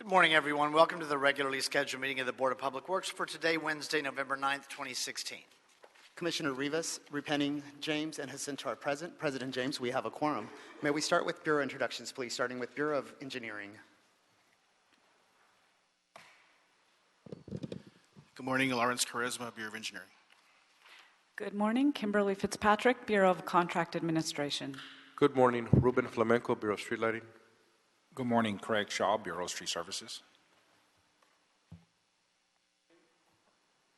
Good morning, everyone. Welcome to the regularly scheduled meeting of the Board of Public Works for today, Wednesday, November 9th, 2016. Commissioner Rivas, Repenning, James, and Jacinto are present. President James, we have a quorum. May we start with Bureau introductions, please, starting with Bureau of Engineering. Good morning, Lawrence Charisma, Bureau of Engineering. Good morning, Kimberly Fitzpatrick, Bureau of Contract Administration. Good morning, Ruben Flamenco, Bureau of Street Lighting. Good morning, Craig Shaw, Bureau of Street Services.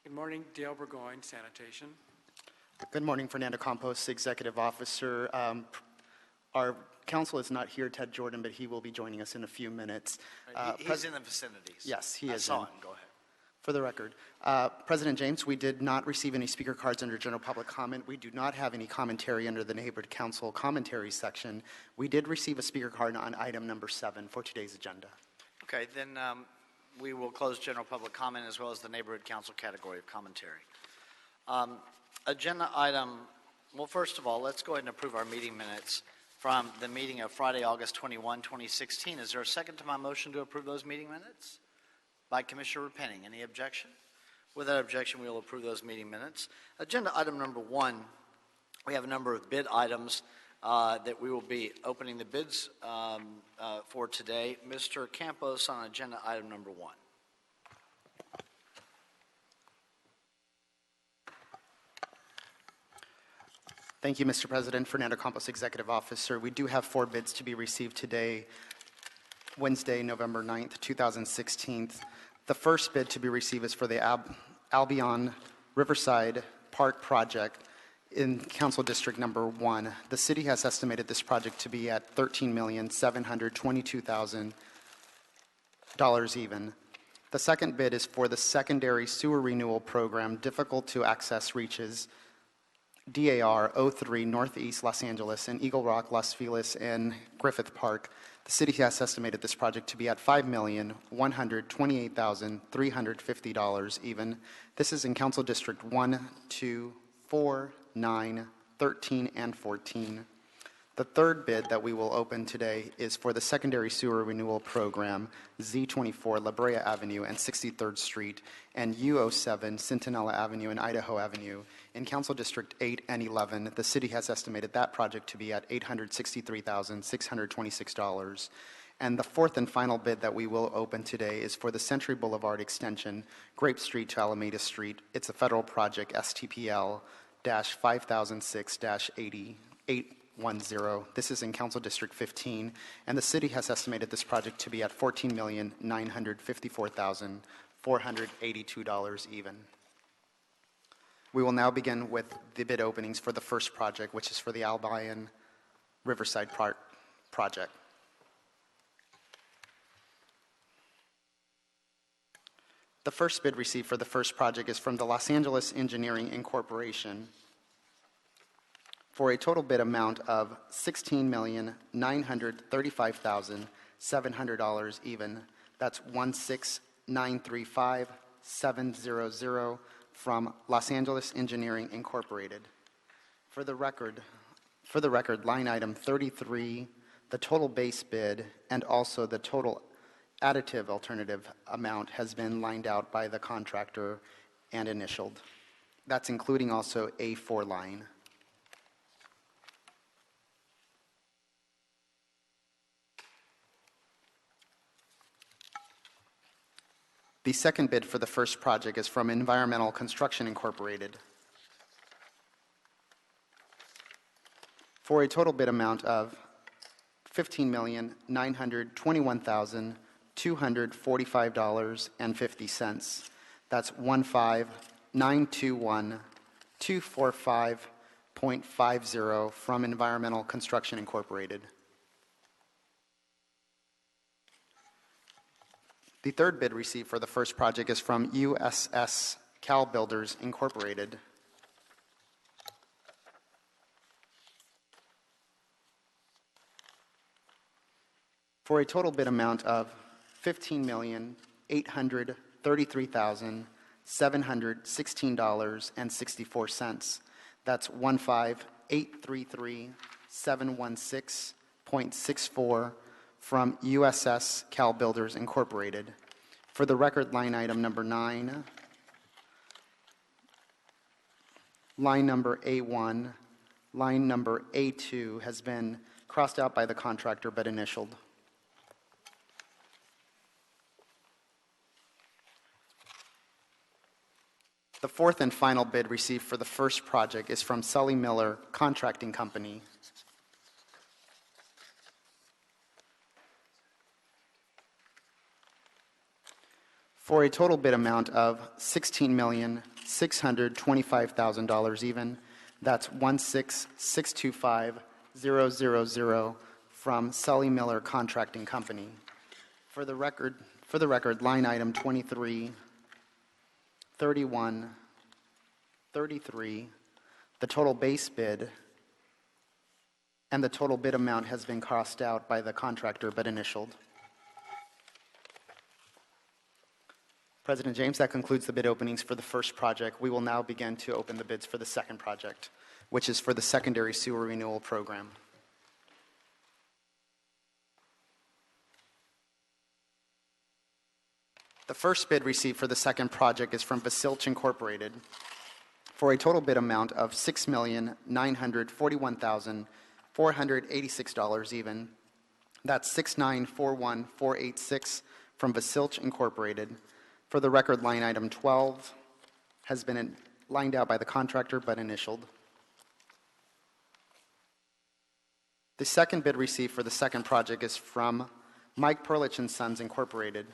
Good morning, Dale Burgoyne, Sanitation. Good morning, Fernando Campos, Executive Officer. Our counsel is not here, Ted Jordan, but he will be joining us in a few minutes. He's in the vicinities. Yes, he is. I saw him. Go ahead. For the record, President James, we did not receive any speaker cards under general public comment. We do not have any commentary under the Neighborhood Council commentary section. We did receive a speaker card on item number 7 for today's agenda. Okay, then we will close general public comment as well as the Neighborhood Council category of commentary. Agenda item, well, first of all, let's go ahead and approve our meeting minutes from the meeting of Friday, August 21, 2016. Is there a second to my motion to approve those meeting minutes? By Commissioner Repenning. Any objection? Without objection, we will approve those meeting minutes. Agenda item number 1, we have a number of bid items that we will be opening the bids for today. Mr. Campos on agenda item number 1. Thank you, Mr. President. Fernando Campos, Executive Officer. We do have 4 bids to be received today, Wednesday, November 9th, 2016. The first bid to be received is for the Albion Riverside Park project in Council District Number 1. The city has estimated this project to be at $13,722,000 even. The second bid is for the secondary sewer renewal program, difficult to access reaches, DAR 03 Northeast Los Angeles and Eagle Rock, Las Feliz, and Griffith Park. The city has estimated this project to be at $5,128,350 even. This is in Council District 1, 2, 4, 9, 13, and 14. The third bid that we will open today is for the secondary sewer renewal program, Z24 La Brea Avenue and 63rd Street, and U07 Centinela Avenue and Idaho Avenue. In Council District 8 and 11, the city has estimated that project to be at $863,626. And the fourth and final bid that we will open today is for the Century Boulevard extension, Grape Street to Alameda Street. It's a federal project, STPL-5006-8810. This is in Council District 15, and the city has estimated this project to be at $14,954,482 even. We will now begin with the bid openings for the first project, which is for the Albion Riverside Park project. The first bid received for the first project is from the Los Angeles Engineering Incorporation for a total bid amount of $16,935,700 even. That's $16,935,700 from Los Angeles Engineering Incorporated. For the record, line item 33, the total base bid and also the total additive alternative amount has been lined out by the contractor and initialed. That's including also A4 line. The second bid for the first project is from Environmental Construction Incorporated for a total bid amount of $15,921,245.50. That's $15,921,245.50 from Environmental Construction Incorporated. The third bid received for the first project is from USS Cal Builders Incorporated for a total bid amount of $15,833,716.64. That's $15,833,716.64 from USS Cal Builders Incorporated. For the record, line item number 9, line number A1, line number A2 has been crossed out by the contractor but initialed. The fourth and final bid received for the first project is from Sully Miller Contracting Company. For a total bid amount of $16,625,000 even. That's 16625,000 from Sully Miller Contracting Company. For the record, line item 23, 31, 33, the total base bid and the total bid amount has been crossed out by the contractor but initialed. President James, that concludes the bid openings for the first project. We will now begin to open the bids for the second project, which is for the secondary sewer renewal program. The first bid received for the second project is from Basilch Incorporated for a total bid amount of $6,941,486 even. That's $6,941,486 from Basilch Incorporated. For the record, line item 12 has been lined out by the contractor but initialed. The second bid received for the second project is from Mike Perlich and Sons Incorporated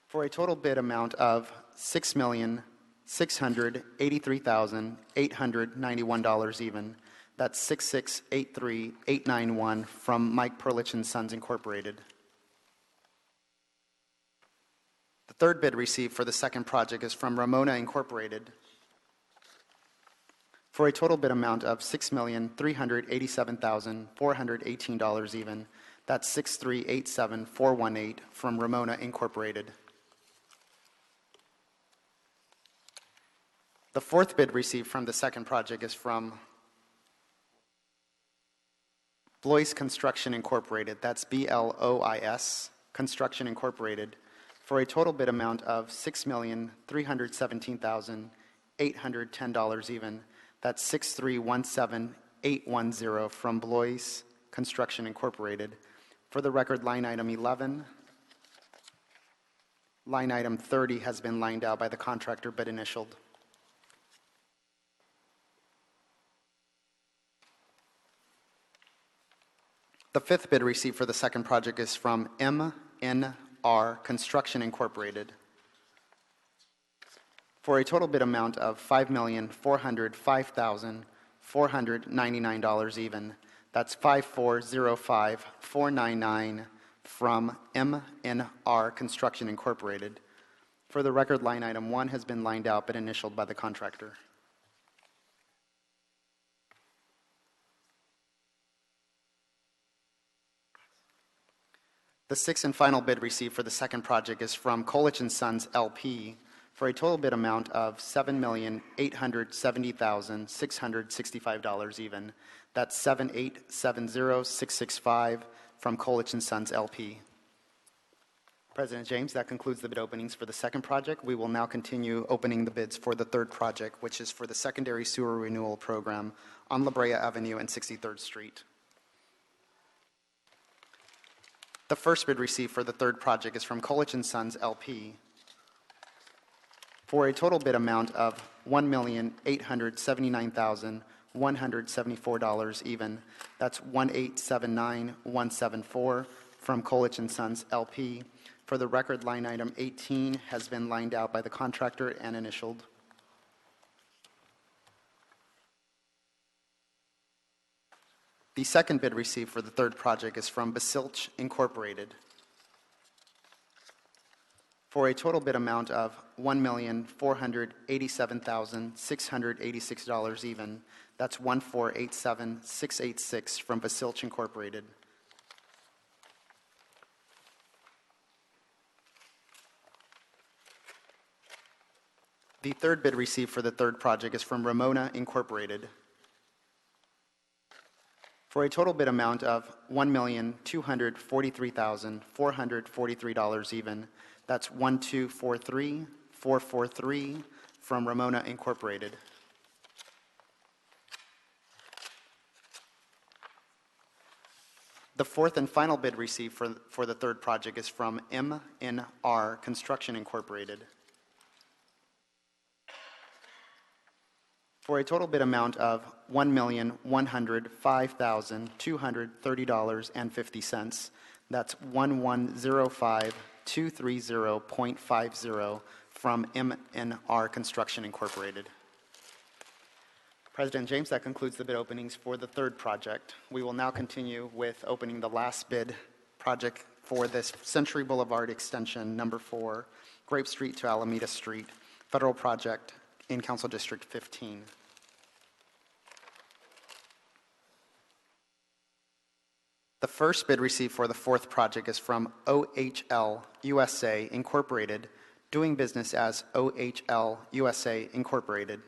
for a total bid amount of $6,683,891 even. That's $6,683,891 from Mike Perlich and Sons Incorporated. The third bid received for the second project is from Ramona Incorporated for a total bid amount of $6,387,418 even. That's $6,387,418 from Ramona Incorporated. The fourth bid received from the second project is from Blois Construction Incorporated. That's BLOIS Construction Incorporated for a total bid amount of $6,317,810 even. That's $6,317,810 from Blois Construction Incorporated. For the record, line item 11, line item 30 has been lined out by the contractor but initialed. The fifth bid received for the second project is from MNR Construction Incorporated for a total bid amount of $5,405,499 even. That's $5,405,499 from MNR Construction Incorporated. For the record, line item 1 has been lined out but initialed by the contractor. The sixth and final bid received for the second project is from Kolich & Sons LP for a total bid amount of $7,870,665 even. That's $7,870,665 from Kolich & Sons LP. President James, that concludes the bid openings for the second project. We will now continue opening the bids for the third project, which is for the secondary sewer renewal program on La Brea Avenue and 63rd Street. The first bid received for the third project is from Kolich & Sons LP for a total bid amount of $1,879,174 even. That's $1,879,174 from Kolich & Sons LP. For the record, line item 18 has been lined out by the contractor and initialed. The second bid received for the third project is from Basilch Incorporated for a total bid amount of $1,487,686 even. That's $1,487,686 from Basilch Incorporated. The third bid received for the third project is from Ramona Incorporated for a total bid amount of $1,243,443 even. That's 1243443 from Ramona Incorporated. The fourth and final bid received for the third project is from MNR Construction Incorporated, for a total bid amount of $1,105,230.50. That's 1105230.50 from MNR Construction Incorporated. President James, that concludes the bid openings for the third project. We will now continue with opening the last bid project for this Century Boulevard Extension, number 4, Grape Street to Alameda Street, federal project in Council District 15. The first bid received for the fourth project is from OHL USA Incorporated, doing business as OHL USA Incorporated.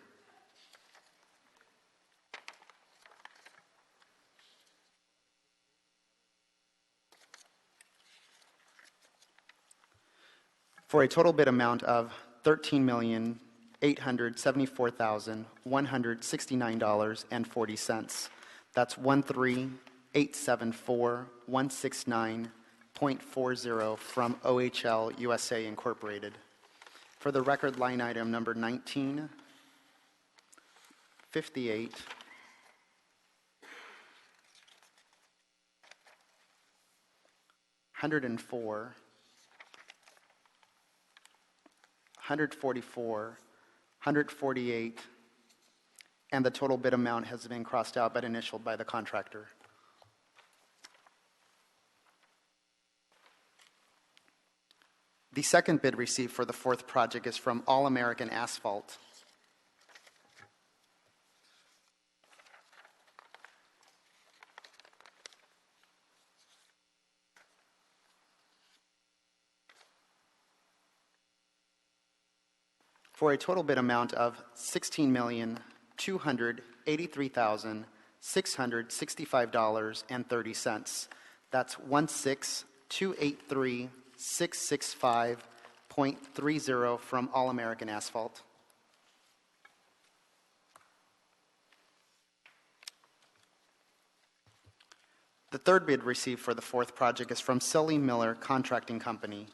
For a total bid amount of $13,874,169.40. That's 13874,169.40 from OHL USA Incorporated. For the record, line item number 1958, 104, 144, 148, and the total bid amount has been crossed out but initialed by the contractor. The second bid received for the fourth project is from All American Asphalt. For a total bid amount of $16,283,665.30. That's 16283,665.30 from All American Asphalt. The third bid received for the fourth project is from Sully Miller Contracting Company.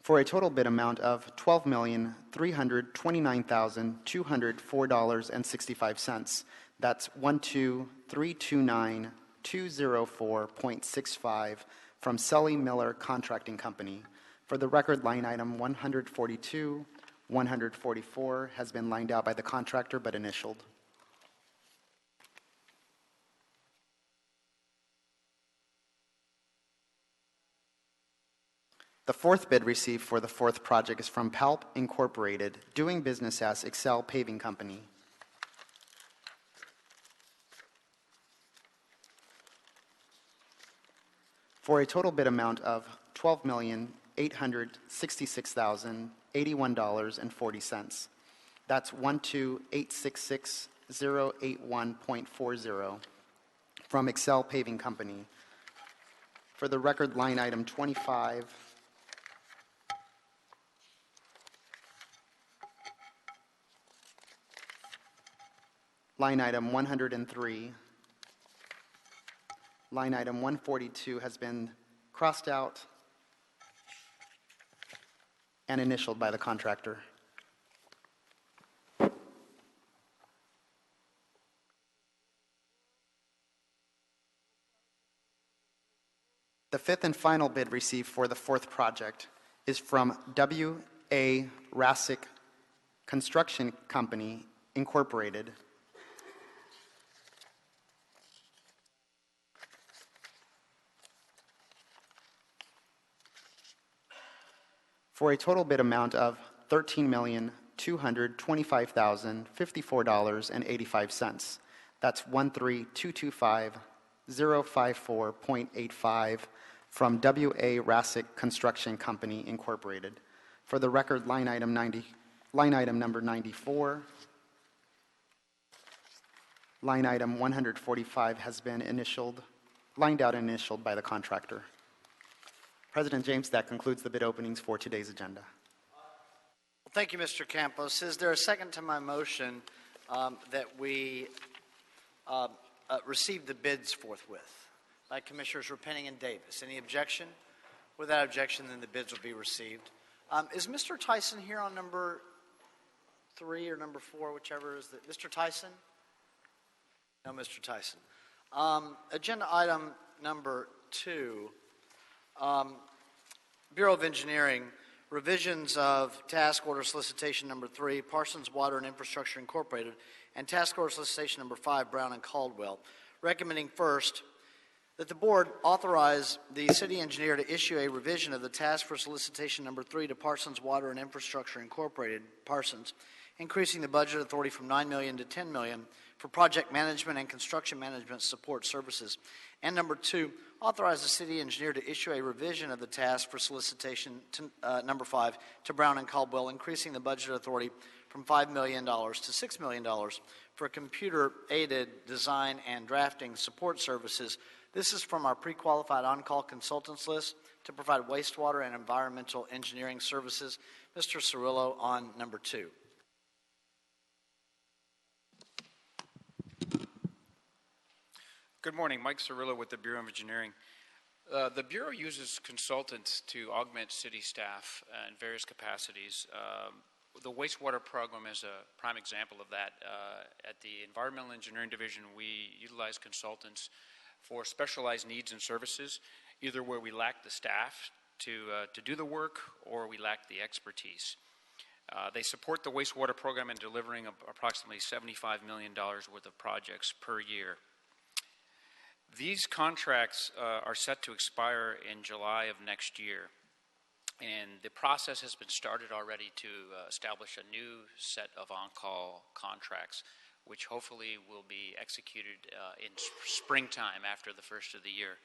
For a total bid amount of $12,329,204.65. That's 12329,204.65 from Sully Miller Contracting Company. For the record, line item 142, 144 has been lined out by the contractor but initialed. The fourth bid received for the fourth project is from Palp Incorporated, doing business as Excel Paving Company. For a total bid amount of $12,866,081.40. That's 12866,081.40 from Excel Paving Company. For the record, line item 25, line item 103, line item 142 has been crossed out and initialed by the contractor. The fifth and final bid received for the fourth project is from W.A. Rassick Construction Company, Incorporated. For a total bid amount of $13,225,054.85. That's 13225 054.85 from W.A. Rassick Construction Company, Incorporated. For the record, line item number 94, line item 145 has been lined out and initialed by the contractor. President James, that concludes the bid openings for today's agenda. Well, thank you, Mr. Campos. Is there a second to my motion that we receive the bids forthwith by Commissioners Repenning and Davis? Any objection? Without objection, then the bids will be received. Is Mr. Tyson here on number 3 or number 4, whichever is the, Mr. Tyson? No, Mr. Tyson. Agenda item number 2, Bureau of Engineering, revisions of task order solicitation number 3, Parsons Water and Infrastructure Incorporated, and task order solicitation number 5, Brown and Caldwell. Recommending first that the board authorize the city engineer to issue a revision of the task for solicitation number 3 to Parsons Water and Infrastructure Incorporated, Parsons, increasing the budget authority from $9 million to $10 million for project management and construction management support services. And number 2, authorize the city engineer to issue a revision of the task for solicitation to, number 5 to Brown and Caldwell, increasing the budget authority from $5 million to $6 million for computer-aided design and drafting support services. This is from our pre-qualified on-call consultants list to provide wastewater and environmental engineering services. Mr. Cirillo on number 2. Good morning, Mike Cirillo with the Bureau of Engineering. The Bureau uses consultants to augment city staff in various capacities. The wastewater program is a prime example of that. At the Environmental Engineering Division, we utilize consultants for specialized needs and services, either where we lack the staff to do the work or we lack the expertise. They support the wastewater program in delivering approximately $75 million worth of projects per year. These contracts are set to expire in July of next year, and the process has been started already to establish a new set of on-call contracts, which hopefully will be executed in springtime after the first of the year.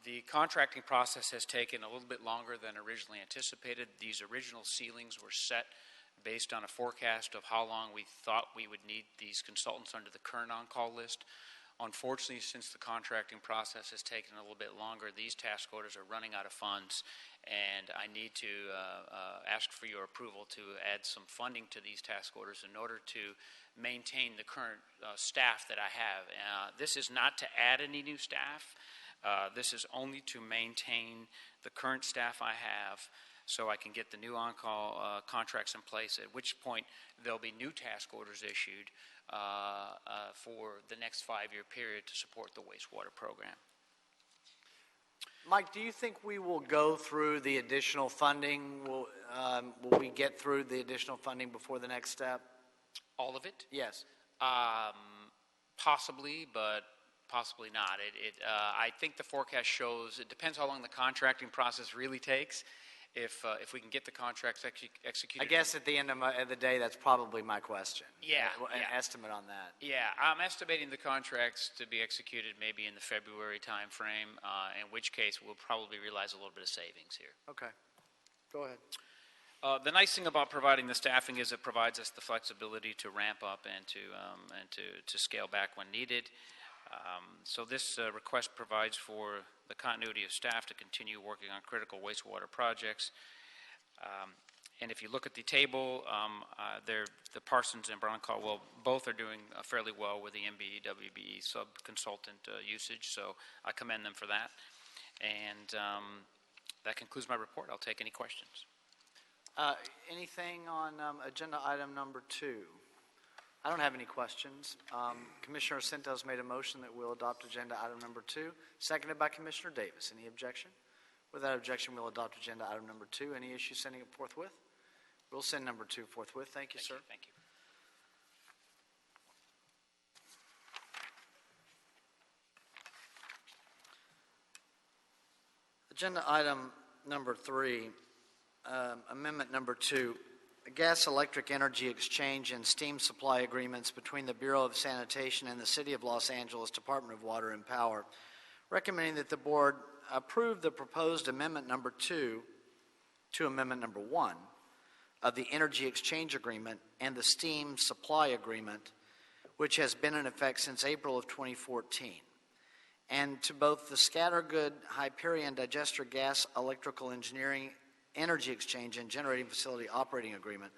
The contracting process has taken a little bit longer than originally anticipated. These original ceilings were set based on a forecast of how long we thought we would need these consultants under the current on-call list. Unfortunately, since the contracting process has taken a little bit longer, these task orders are running out of funds, and I need to ask for your approval to add some funding to these task orders in order to maintain the current staff that I have. This is not to add any new staff. This is only to maintain the current staff I have so I can get the new on-call contracts in place, at which point there'll be new task orders issued for the next 5-year period to support the wastewater program. Mike, do you think we will go through the additional funding? Will we get through the additional funding before the next step? All of it? Yes. Possibly, but possibly not. I think the forecast shows, it depends how long the contracting process really takes. If we can get the contracts executed. I guess at the end of the day, that's probably my question. Yeah. An estimate on that. Yeah, I'm estimating the contracts to be executed maybe in the February time frame, in which case we'll probably realize a little bit of savings here. Okay. Go ahead. The nice thing about providing the staffing is it provides us the flexibility to ramp up and to scale back when needed. So this request provides for the continuity of staff to continue working on critical wastewater projects. And if you look at the table, the Parsons and Brown Caldwell both are doing fairly well with the MBE, WBE sub-consultant usage, so I commend them for that. And that concludes my report. I'll take any questions. Anything on agenda item number 2? I don't have any questions. Commissioner Santos made a motion that we'll adopt agenda item number 2, seconded by Commissioner Davis. Any objection? Without objection, we'll adopt agenda item number 2. Any issues sending it forthwith? We'll send number 2 forthwith. Thank you, sir. Thank you. Agenda item number 3, amendment number 2. gas electric energy exchange and steam supply agreements between the Bureau of Sanitation and the City of Los Angeles Department of Water and Power, recommending that the board approve the proposed amendment number 2 to amendment number 1 of the energy exchange agreement and the steam supply agreement, which has been in effect since April of 2014, and to both the Scattergood Hyperion Digester Gas Electrical Engineering Energy Exchange and Generating Facility Operating Agreement,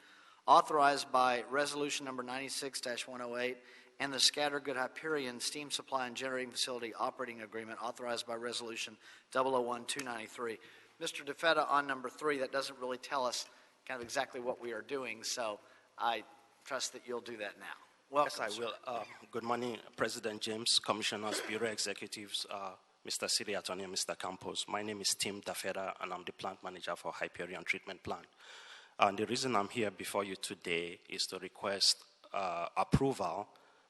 authorized by Resolution Number 96-108, and the Scattergood Hyperion Steam Supply and Generating Facility Operating Agreement, authorized by Resolution 001-293. Mr. DeFetta, on number 3, that doesn't really tell us kind of exactly what we are doing, so I trust that you'll do that now. Welcome, Yes, I will. Good morning, President James, Commissioners, Bureau Executives, Mr. City Attorney, and Mr. Campos. My name is Tim Dafeda, and I'm the Plant Manager for Hyperion Treatment Plant. And the reason I'm here before you today is to request approval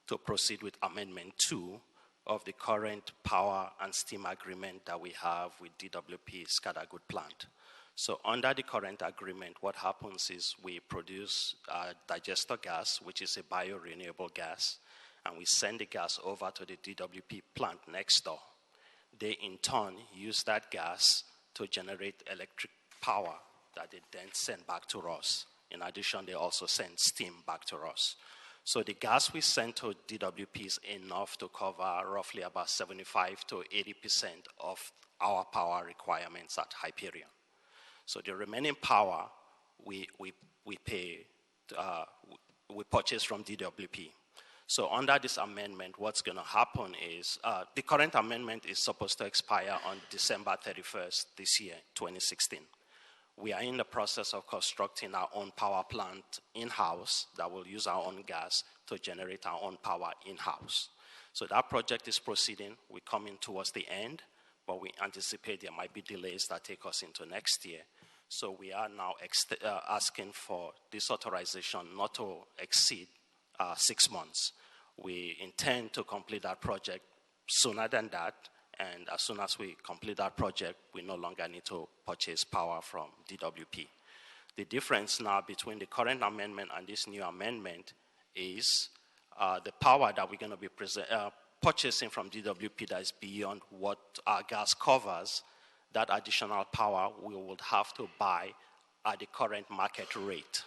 to proceed with Amendment 2 of the current power and steam agreement that we have with DWP Scattergood Plant. So under the current agreement, what happens is we produce digester gas, which is a biorenewable gas, and we send the gas over to the DWP plant next door. They, in turn, use that gas to generate electric power that they then send back to us. In addition, they also send steam back to us. So the gas we send to DWP is enough to cover roughly about 75 to 80% of our power requirements at Hyperion. So the remaining power we purchase from DWP. So under this amendment, what's going to happen is the current amendment is supposed to expire on December 31st this year, 2016. We are in the process of constructing our own power plant in-house that will use our own gas to generate our own power in-house. So that project is proceeding. We're coming towards the end, but we anticipate there might be delays that take us into next year. So we are now asking for this authorization not to exceed 6 months. We intend to complete that project sooner than that, and as soon as we complete that project, we no longer need to purchase power from DWP. The difference now between the current amendment and this new amendment is the power that we're going to be purchasing from DWP that is beyond what our gas covers. That additional power we would have to buy at the current market rate.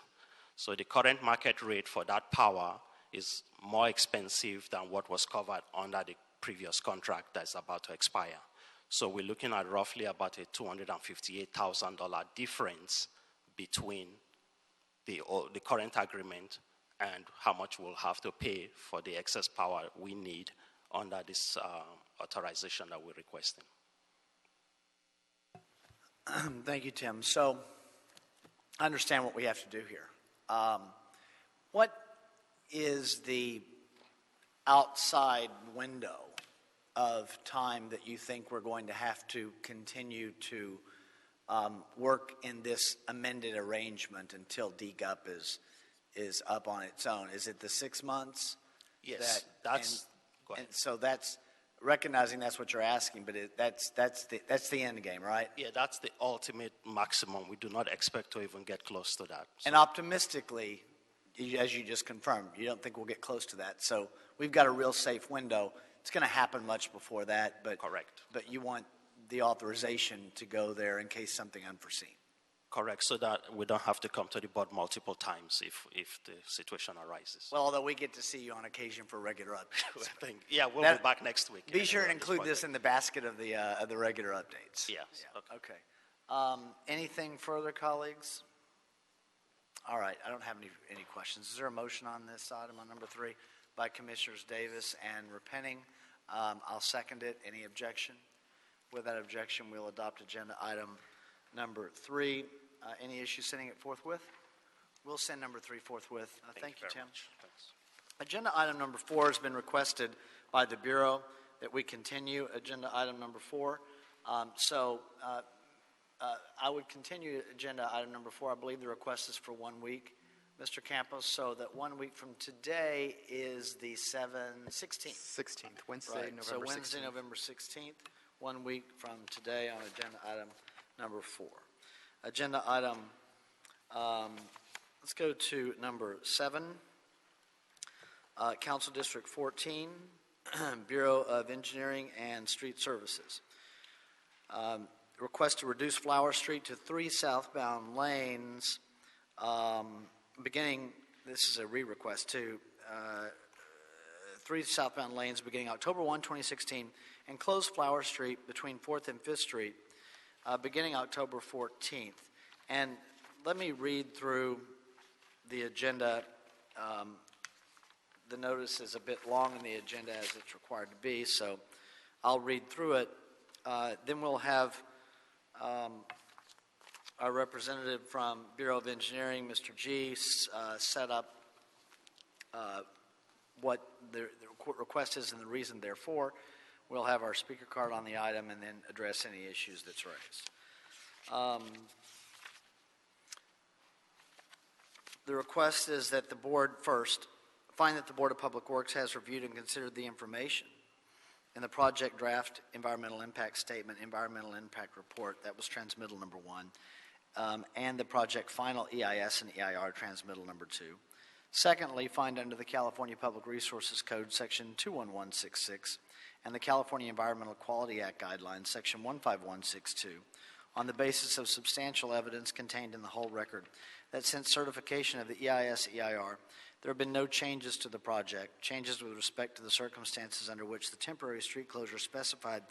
So the current market rate for that power is more expensive than what was covered under the previous contract that's about to expire. So we're looking at roughly about a $258,000 difference between the current agreement and how much we'll have to pay for the excess power we need under this authorization that we're requesting. Thank you, Tim. So I understand what we have to do here. What is the outside window of time that you think we're going to have to continue to work in this amended arrangement until DGUP is up on its own? Is it the 6 months? Yes, And so that's recognizing that's what you're asking, but that's the end game, right? Yeah, that's the ultimate maximum. We do not expect to even get close to that. And optimistically, as you just confirmed, you don't think we'll get close to that. So we've got a real safe window. It's going to happen much before that, but Correct. But you want the authorization to go there in case something unforeseen. Correct, so that we don't have to come to the board multiple times if the situation arises. Well, although we get to see you on occasion for regular updates. Yeah, we'll That- be back next week. Be sure and on this include this project. in the basket of the regular updates. Yes, Yeah. Okay. Anything further, colleagues? All right. I don't have any questions. Is there a motion on this item on number 3 by Commissioners Davis and Repenning? I'll second it. Any objection? With that objection, we'll adopt agenda item number 3. Any issue sending it forthwith? We'll send number 3 forthwith. Thank you, very Tim. much. Thanks. Agenda item number 4 has been requested by the Bureau that we continue agenda item number 4. I would continue agenda item number 4. I believe the request is for 1 week, Mr. Campos, so that 1 week from today is the 16th. 16th, Wednesday, Right. November So Wednesday, 16th. November 16th, 1 week from today on agenda item number 4. Agenda item Let's go to number 7, Council District 14, Bureau of Engineering and Street Services. Request to reduce Flower Street to 3 southbound lanes, this is a re-request too, 3 southbound lanes beginning October 1, 2016, and close Flower Street between 4th and 5th Street beginning October 14th. And let me read through the agenda. The notice is a bit long in the agenda as it's required to be, so I'll read through it. Then we'll have our representative from Bureau of Engineering, Mr. G, set up what the request is and the reason therefore. We'll have our speaker card on the item and then address any issues that's raised. The request is that the board first find that the Board of Public Works has reviewed and considered the information in the project draft environmental impact statement, environmental impact report, that was transmittal number 1, and the project final EIS and EIR transmittal number 2. Secondly, find under the California Public Resources Code, section 21166, and the California Environmental Quality Act guidelines, section 15162, on the basis of substantial evidence contained in the whole record, that since certification of the EIS-EIR, there have been no changes to the project, changes with respect to the circumstances under which the temporary street closure specified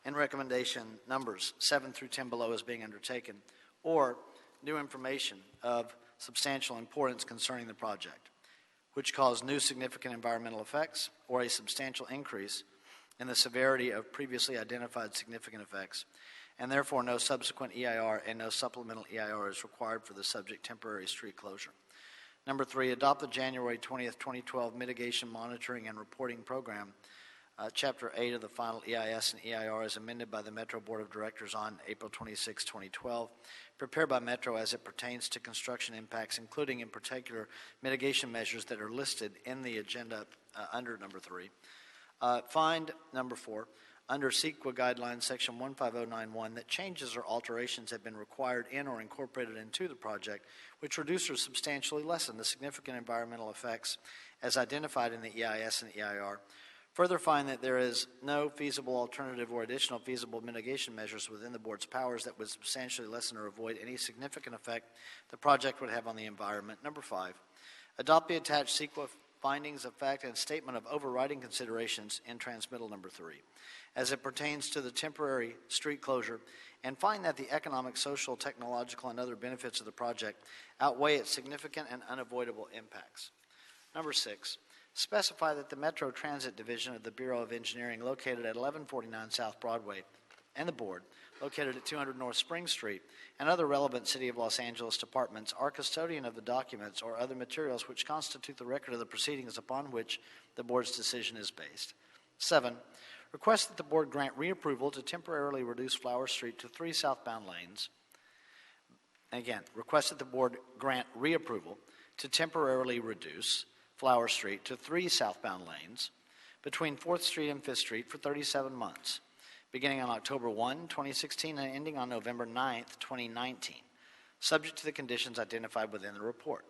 in recommendation numbers 7 through 10 below is being undertaken, or new information of substantial importance concerning the project, which cause new significant environmental effects or a substantial increase in the severity of previously identified significant effects, and therefore no subsequent EIR and no supplemental EIR is required for the subject temporary street closure. Number 3, adopt the January 20th, 2012 Mitigation Monitoring and Reporting Program, Chapter 8 of the final EIS and EIR as amended by the Metro Board of Directors on April 26, 2012, prepared by Metro as it pertains to construction impacts, including in particular mitigation measures that are listed in the agenda under number 3. Find number 4, under CEQA guidelines section 15091, that changes or alterations have been required in or incorporated into the project, which reduce or substantially lessen the significant environmental effects as identified in the EIS and EIR. Further find that there is no feasible alternative or additional feasible mitigation measures within the board's powers that would substantially lessen or avoid any significant effect the project would have on the environment. Number 5, adopt the attached CEQA findings of fact and statement of overriding considerations in transmittal number 3 as it pertains to the temporary street closure, and find that the economic, social, technological, and other benefits of the project outweigh its significant and unavoidable impacts. Number 6, specify that the Metro Transit Division of the Bureau of Engineering, located at 1149 South Broadway, and the board, located at 200 North Spring Street, and other relevant City of Los Angeles departments are custodian of the documents or other materials which constitute the record of the proceedings upon which the board's decision is based. 7, request that the board grant reapproval to temporarily reduce Flower Street to 3 southbound lanes. Again, request that the board grant reapproval to temporarily reduce Flower Street to 3 southbound lanes between 4th Street and 5th Street for 37 months, beginning on October 1, 2016 and ending on November 9, 2019, subject to the conditions identified within the report.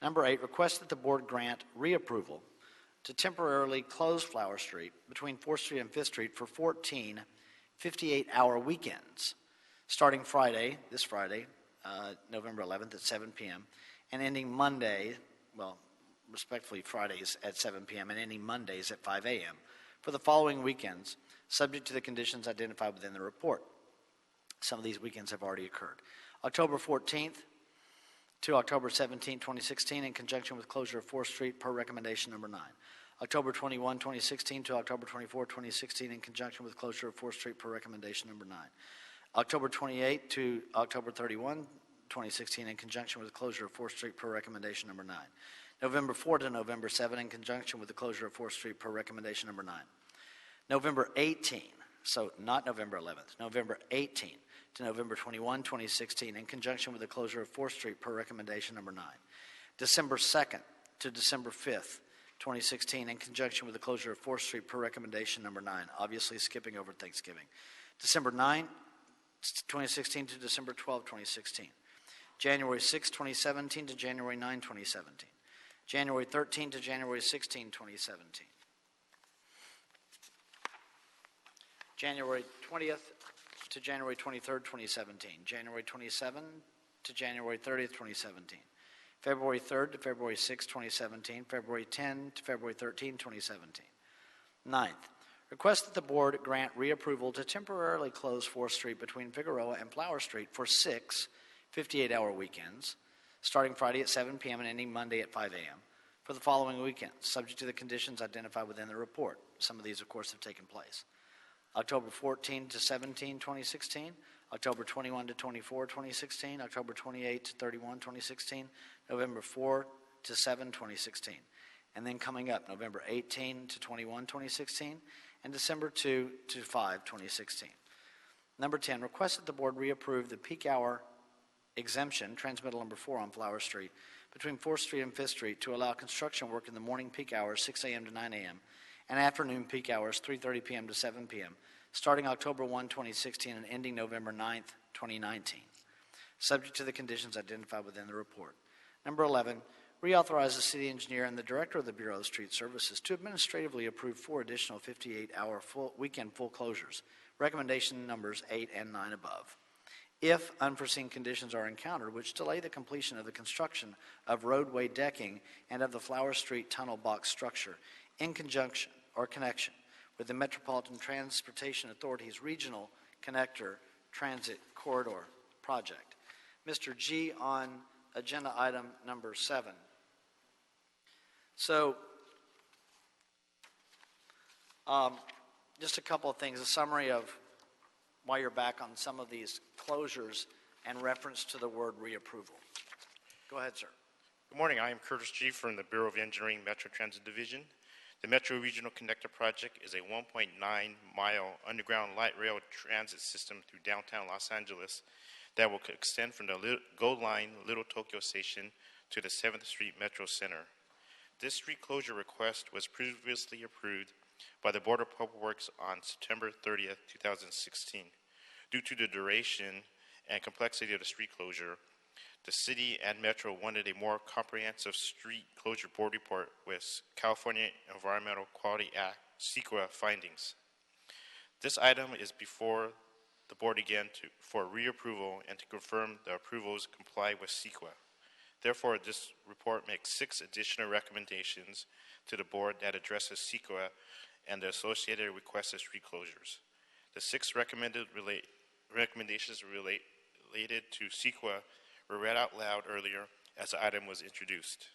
Number 8, request that the board grant reapproval to temporarily close Flower Street between 4th Street and 5th Street for 14 58-hour weekends, starting Friday, this Friday, November 11th at 7 p.m., and ending Monday, well, respectfully Fridays at 7 p.m. and ending Mondays at 5 a.m. for the following weekends, subject to the conditions identified within the report. Some of these weekends have already occurred. October 14th to October 17, 2016, in conjunction with closure of 4th Street per recommendation number 9. October 21, 2016 to October 24, 2016, in conjunction with closure of 4th Street per recommendation number 9. October 28 to October 31, 2016, in conjunction with closure of 4th Street per recommendation number 9. November 4 to November 7, in conjunction with the closure of 4th Street per recommendation number 9. November 18, so not November 11th, November 18 to November 21, 2016, in conjunction with the closure of 4th Street per recommendation number 9. December 2nd to December 5th, 2016, in conjunction with the closure of 4th Street per recommendation number 9, obviously skipping over Thanksgiving. December 9, 2016 to December 12, 2016. January 6, 2017 to January 9, 2017. January 13 to January 16, 2017. January 20th to January 23rd, 2017. January 27 to January 30th, 2017. February 3rd to February 6, 2017. February 10 to February 13, 2017. Ninth, request that the board grant reapproval to temporarily close 4th Street between Figueroa and Flower Street for 6 58-hour weekends, starting Friday at 7 p.m. and ending Monday at 5 a.m. for the following weekends, subject to the conditions identified within the report. Some of these, of course, have taken place. October 14 to 17, 2016, October 21 to 24, 2016, October 28 to 31, 2016, November 4 to 7, 2016, and then coming up, November 18 to 21, 2016, and December 2 to 5, 2016. Number 10, request that the board reapprove the peak hour exemption, transmittal number 4 on Flower Street, between 4th Street and 5th Street to allow construction work in the morning peak hours, 6 a.m. to 9 a.m., and afternoon peak hours, 3:30 p.m. to 7 p.m., starting October 1, 2016, and ending November 9, 2019, subject to the conditions identified within the report. Number 11, reauthorize the city engineer and the director of the Bureau of Street Services to administratively approve 4 additional 58-hour weekend full closures, recommendation numbers 8 and 9 above. If unforeseen conditions are encountered which delay the completion of the construction of roadway decking and of the Flower Street tunnel box structure in conjunction or connection with the Metropolitan Transportation Authority's Regional Connector Transit Corridor Project. Mr. G on agenda item number 7. So, just a couple of things, a summary of why you're back on some of these closures and reference to the word reapproval. Go ahead, sir. Good morning. I am Curtis G. from the Bureau of Engineering Metro Transit Division. The Metro Regional Connector Project is a 1.9-mile underground light rail transit system through downtown Los Angeles that will extend from the GO Line Little Tokyo Station to the 7th Street Metro Center. This street closure request was previously approved by the Board of Public Works on September 30th, 2016. Due to the duration and complexity of the street closure, the city and Metro wanted a more comprehensive street closure board report with California Environmental Quality Act, CEQA findings. This item is before the board again for reapproval and to confirm the approvals comply with CEQA. Therefore, this report makes 6 additional recommendations to the board that addresses CEQA and the associated requested street closures. The 6 recommendations related to CEQA were read out loud earlier as the item was introduced.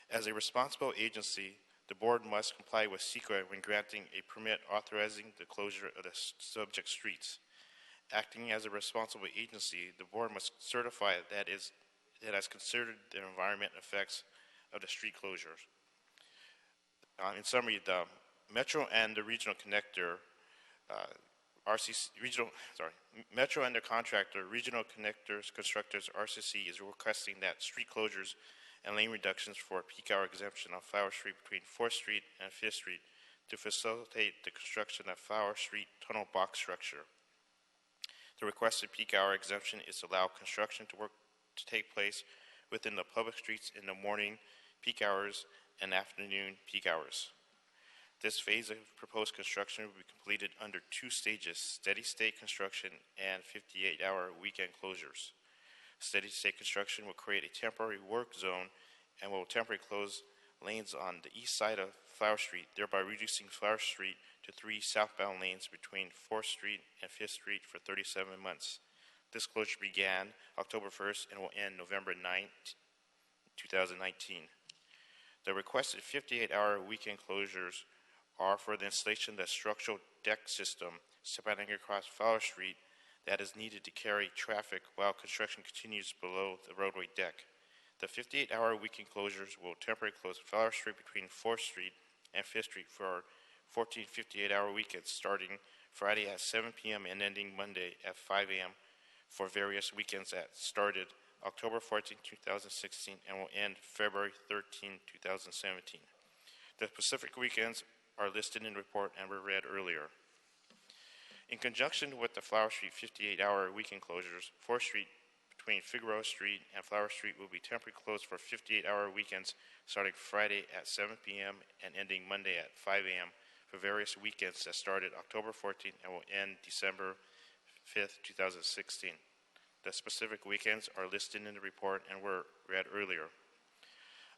As a responsible agency, the board must comply with CEQA when granting a permit authorizing the closure of the subject streets. Acting as a responsible agency, the board must certify that it has considered the environmental effects of the street closures. In summary, the Metro and the Regional Connector Metro and the contractor, Regional Connectors Constructors, RCC, is requesting that street closures and lane reductions for peak hour exemption on Flower Street between 4th Street and 5th Street to facilitate the construction of Flower Street tunnel box structure. The requested peak hour exemption is to allow construction to take place within the public streets in the morning peak hours and afternoon peak hours. This phase of proposed construction will be completed under 2 stages, steady-state construction and 58-hour weekend closures. Steady-state construction will create a temporary work zone and will temporarily close lanes on the east side of Flower Street, thereby reducing Flower Street to 3 southbound lanes between 4th Street and 5th Street for 37 months. This closure began October 1st and will end November 9th, 2019. The requested 58-hour weekend closures are for the installation of the structural deck system spanning across Flower Street that is needed to carry traffic while construction continues below the roadway deck. The 58-hour weekend closures will temporarily close Flower Street between 4th Street and 5th Street for 14 58-hour weekends starting Friday at 7 p.m. and ending Monday at 5 a.m. for various weekends that started October 14, 2016 and will end February 13, 2017. The specific weekends are listed in the report and were read earlier. In conjunction with the Flower Street 58-hour weekend closures, 4th Street between Figueroa Street and Flower Street will be temporarily closed for 58-hour weekends starting Friday at 7 p.m. and ending Monday at 5 a.m. for various weekends that started October 14th and will end December 5th, 2016. The specific weekends are listed in the report and were read earlier.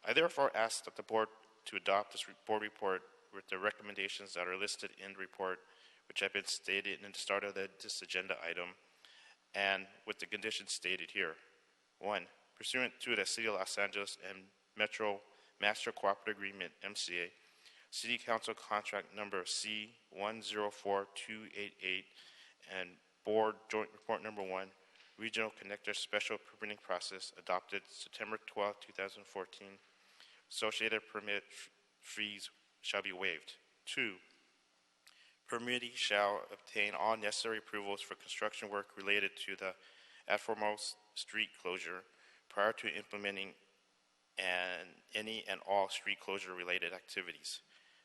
I therefore ask that the board to adopt this board report with the recommendations that are listed in the report, which have been stated in the start of this agenda item, and with the conditions stated here. 1. Pursuant to the City of Los Angeles and Metro Master Cooperative Agreement, MCA, City Council Contract Number C104288 and Board Joint Report Number 1, Regional Connector Special Permitting Process adopted September 12, 2014. Associated permit fees shall be waived. 2. Permittee shall obtain all necessary approvals for construction work related to the aforemost street closure prior to implementing any and all street closure related activities.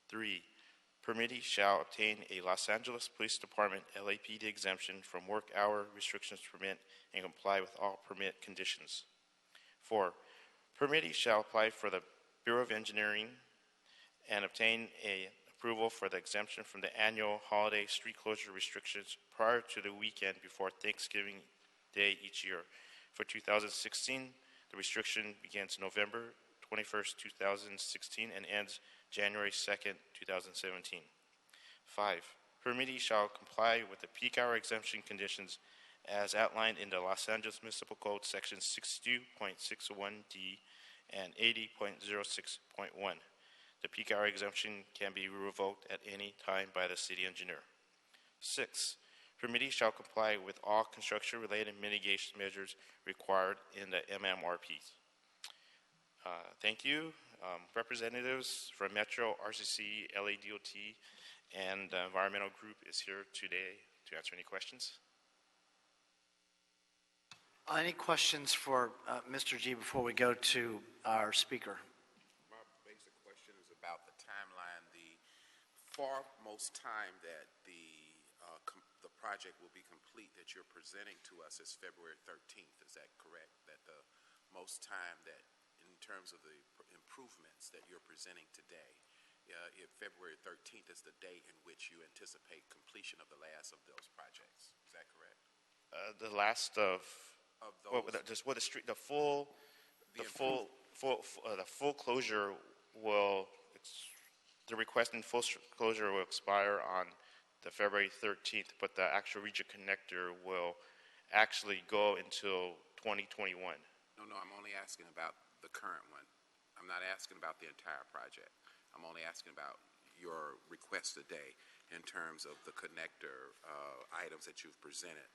3. Permittee shall obtain a Los Angeles Police Department LAPD exemption from work hour restrictions permit and comply with all permit conditions. 4. Permittee shall apply for the Bureau of Engineering and obtain a approval for the exemption from the annual holiday street closure restrictions prior to the weekend before Thanksgiving Day each year. For 2016, the restriction begins November 21st, 2016 and ends January 2nd, 2017. 5. Permittee shall comply with the peak hour exemption conditions as outlined in the Los Angeles Municipal Code Section 62.61D and 80.06.1. The peak hour exemption can be revoked at any time by the city engineer. 6. Permittee shall comply with all construction-related mitigation measures required in the MMRPs. Thank you. Representatives from Metro, RCC, LADOT, and the environmental group is here today to answer any questions. Any questions for Mr. G before we go to our speaker? My basic question is about the timeline. The farmost time that the project will be complete that you're presenting to us is February 13th. Is that correct? That the most time that, in terms of the improvements that you're presenting today, if February 13th is the date in which you anticipate completion of the last of those projects. Is that correct? The last of those, the full closure will. The request in full closure will expire on the February 13th, but the actual region connector will actually go until 2021. No, I'm only asking about the current one. I'm not asking about the entire project. I'm only asking about your request today in terms of the connector items that you've presented.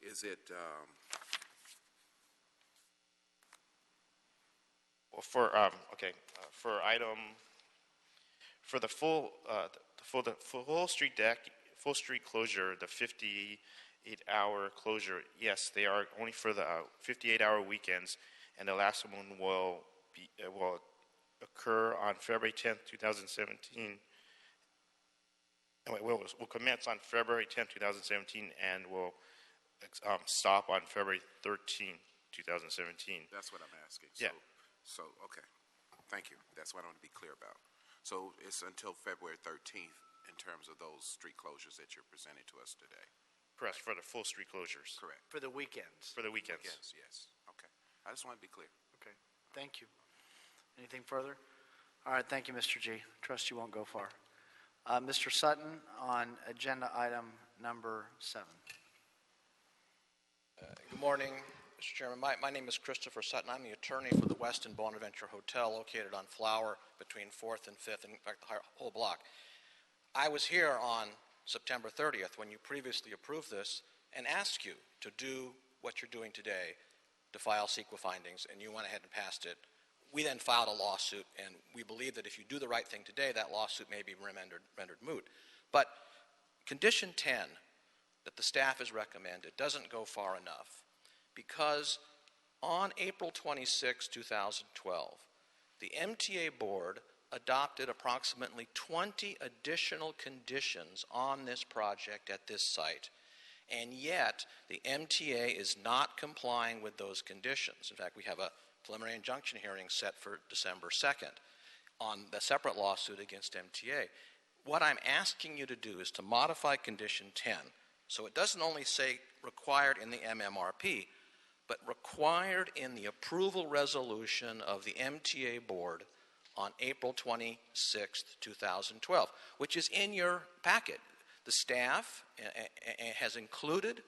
Is it for the full street deck, full street closure, the 58-hour closure, yes, they are only for the 58-hour weekends, and the last one will occur on February 10th, 2017. Will commence on February 10th, 2017, and will stop on February 13th, 2017. That's what I'm asking. Yeah. So, okay. Thank you. That's what I want to be clear about. So it's until February 13th in terms of those street closures that you're presenting to us today. Correct, for the full street closures. Correct. For the weekends? For the weekends. Yes. Okay. I just want to be clear. Okay, thank you. Anything further? All right, thank you, Mr. G. Trust you won't go far. Mr. Sutton on agenda item number 7. Good morning, Mr. Chairman. My name is Christopher Sutton. I'm the attorney for the Westin Bonaventure Hotel located on Flower between 4th and 5th, in fact, the whole block. I was here on September 30th when you previously approved this and asked you to do what you're doing today, to file CEQA findings, and you went ahead and passed it. We then filed a lawsuit, and we believe that if you do the right thing today, that lawsuit may be rendered moot. But condition 10 that the staff has recommended doesn't go far enough, because on April 26, 2012, the MTA board adopted approximately 20 additional conditions on this project at this site, And yet, the MTA is not complying with those conditions. In fact, we have a preliminary injunction hearing set for December 2nd on the separate lawsuit against MTA. What I'm asking you to do is to modify Condition 10, so it doesn't only say required in the MMRP, but required in the approval resolution of the MTA board on April 26, 2012, which is in your packet. The staff has included,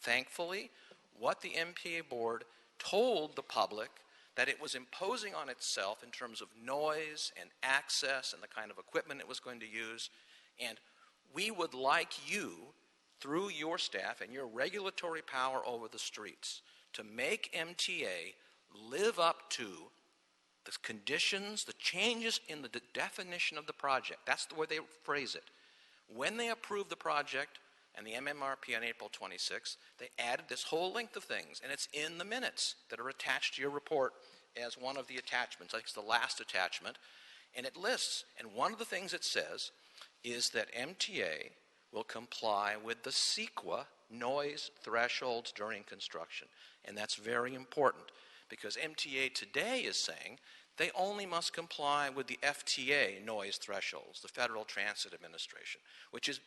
thankfully, what the MTA board told the public that it was imposing on itself in terms of noise and access and the kind of equipment it was going to use. And we would like you, through your staff and your regulatory power over the streets, to make MTA live up to the conditions, the changes in the definition of the project. That's the way they phrase it. When they approved the project and the MMRP on April 26th, they added this whole length of things, and it's in the minutes that are attached to your report as one of the attachments. I think it's the last attachment, and it lists, and one of the things it says is that MTA will comply with the CEQA noise thresholds during construction, and that's very important because MTA today is saying they only must comply with the FTA noise thresholds, the Federal Transit Administration, which is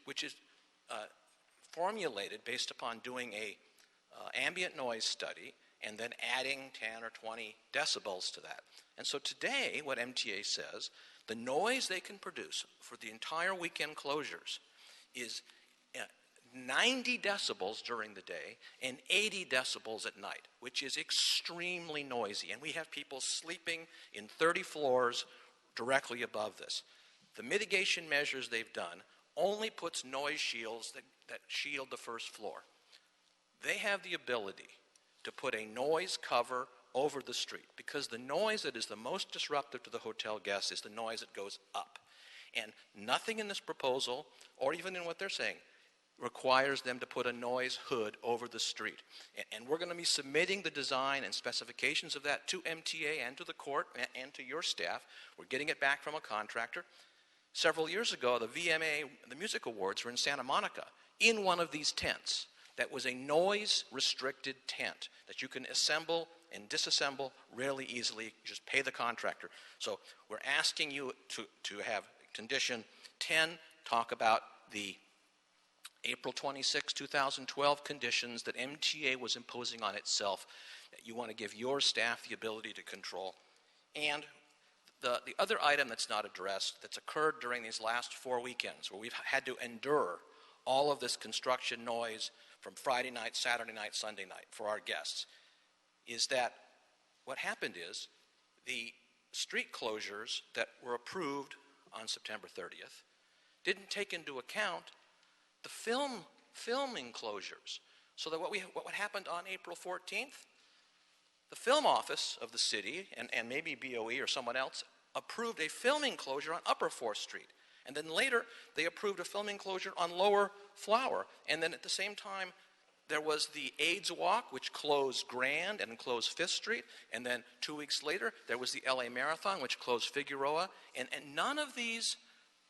formulated based upon doing a ambient noise study and then adding 10 or 20 decibels to that. And so today, what MTA says, the noise they can produce for the entire weekend closures is 90 decibels during the day and 80 decibels at night, which is extremely noisy. And we have people sleeping in 30 floors directly above this. The mitigation measures they've done only puts noise shields that shield the first floor. They have the ability to put a noise cover over the street because the noise that is the most disruptive to the hotel guests is the noise that goes up. And nothing in this proposal, or even in what they're saying, requires them to put a noise hood over the street. And we're going to be submitting the design and specifications of that to MTA and to the court and to your staff. We're getting it back from a contractor. Several years ago, the VMA, the Music Awards, were in Santa Monica in one of these tents. That was a noise-restricted tent that you can assemble and disassemble really easily. You just pay the contractor. So we're asking you to have Condition 10 talk about the April 26, 2012 conditions that MTA was imposing on itself that you want to give your staff the ability to control. And the other item that's not addressed that's occurred during these last 4 weekends where we've had to endure all of this construction noise from Friday night, Saturday night, Sunday night for our guests is that what happened is the street closures that were approved on September 30th didn't take into account the filming closures. So that what happened on April 14th, the film office of the city and maybe BOE or someone else approved a filming closure on Upper 4th Street. And then later, they approved a filming closure on Lower Flower. And then at the same time, there was the AIDS Walk, which closed Grand and closed 5th Street. And then 2 weeks later, there was the LA Marathon, which closed Figueroa. And none of these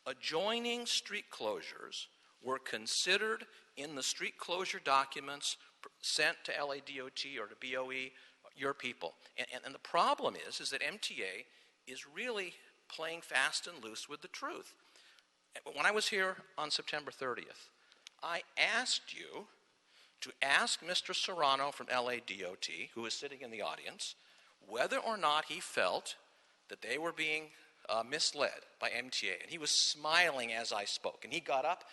adjoining street closures were considered in the street closure documents sent to LADOT or to BOE, your people. And the problem is that MTA is really playing fast and loose with the truth. When I was here on September 30th, I asked you to ask Mr. Serrano from LADOT, who is sitting in the audience, whether or not he felt that they were being misled by MTA. And he was smiling as I spoke. And he got up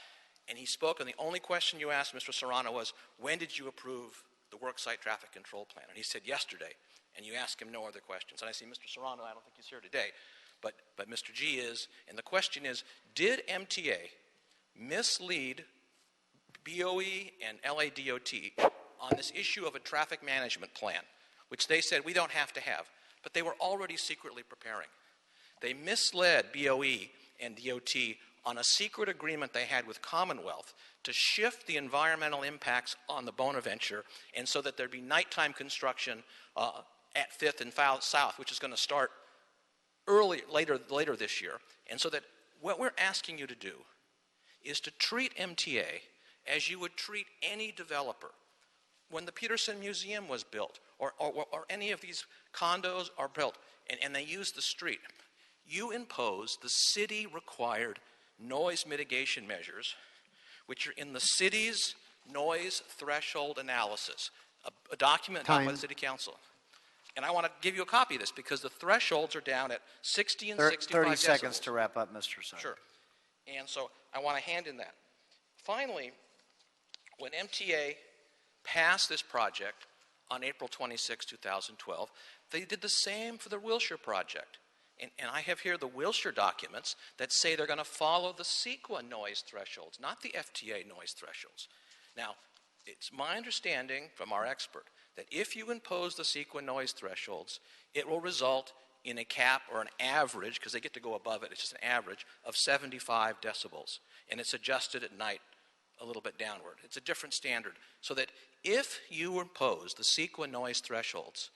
and he spoke, and the only question you asked Mr. Serrano was, when did you approve the worksite traffic control plan? And he said, yesterday. And you asked him no other questions. And I see Mr. Serrano, I don't think he's here today, but Mr. G is, and the question is, did MTA mislead BOE and LADOT on this issue of a traffic management plan, which they said we don't have to have, but they were already secretly preparing? They misled BOE and DOT on a secret agreement they had with Commonwealth to shift the environmental impacts on the Bonaventure, and so that there'd be nighttime construction at 5th and South, which is going to start later this year. And so that what we're asking you to do is to treat MTA as you would treat any developer. When the Peterson Museum was built, or any of these condos are built, and they use the street, you impose the city-required noise mitigation measures, which are in the city's noise threshold analysis, a document done by the City Council. And I want to give you a copy of this because the thresholds are down at 60 and 65 30 decibels. seconds to wrap up, Mr. Sutton. Sure. And so I want to hand in that. Finally, when MTA passed this project on April 26, 2012, they did the same for the Wilshire project. And I have here the Wilshire documents that say they're going to follow the CEQA noise thresholds, not the FTA noise thresholds. Now, it's my understanding from our expert that if you impose the CEQA noise thresholds, it will result in a cap or an average, because they get to go above it, it's just an average, of 75 decibels. And it's adjusted at night a little bit downward. It's a different standard. So that if you impose the CEQA noise thresholds,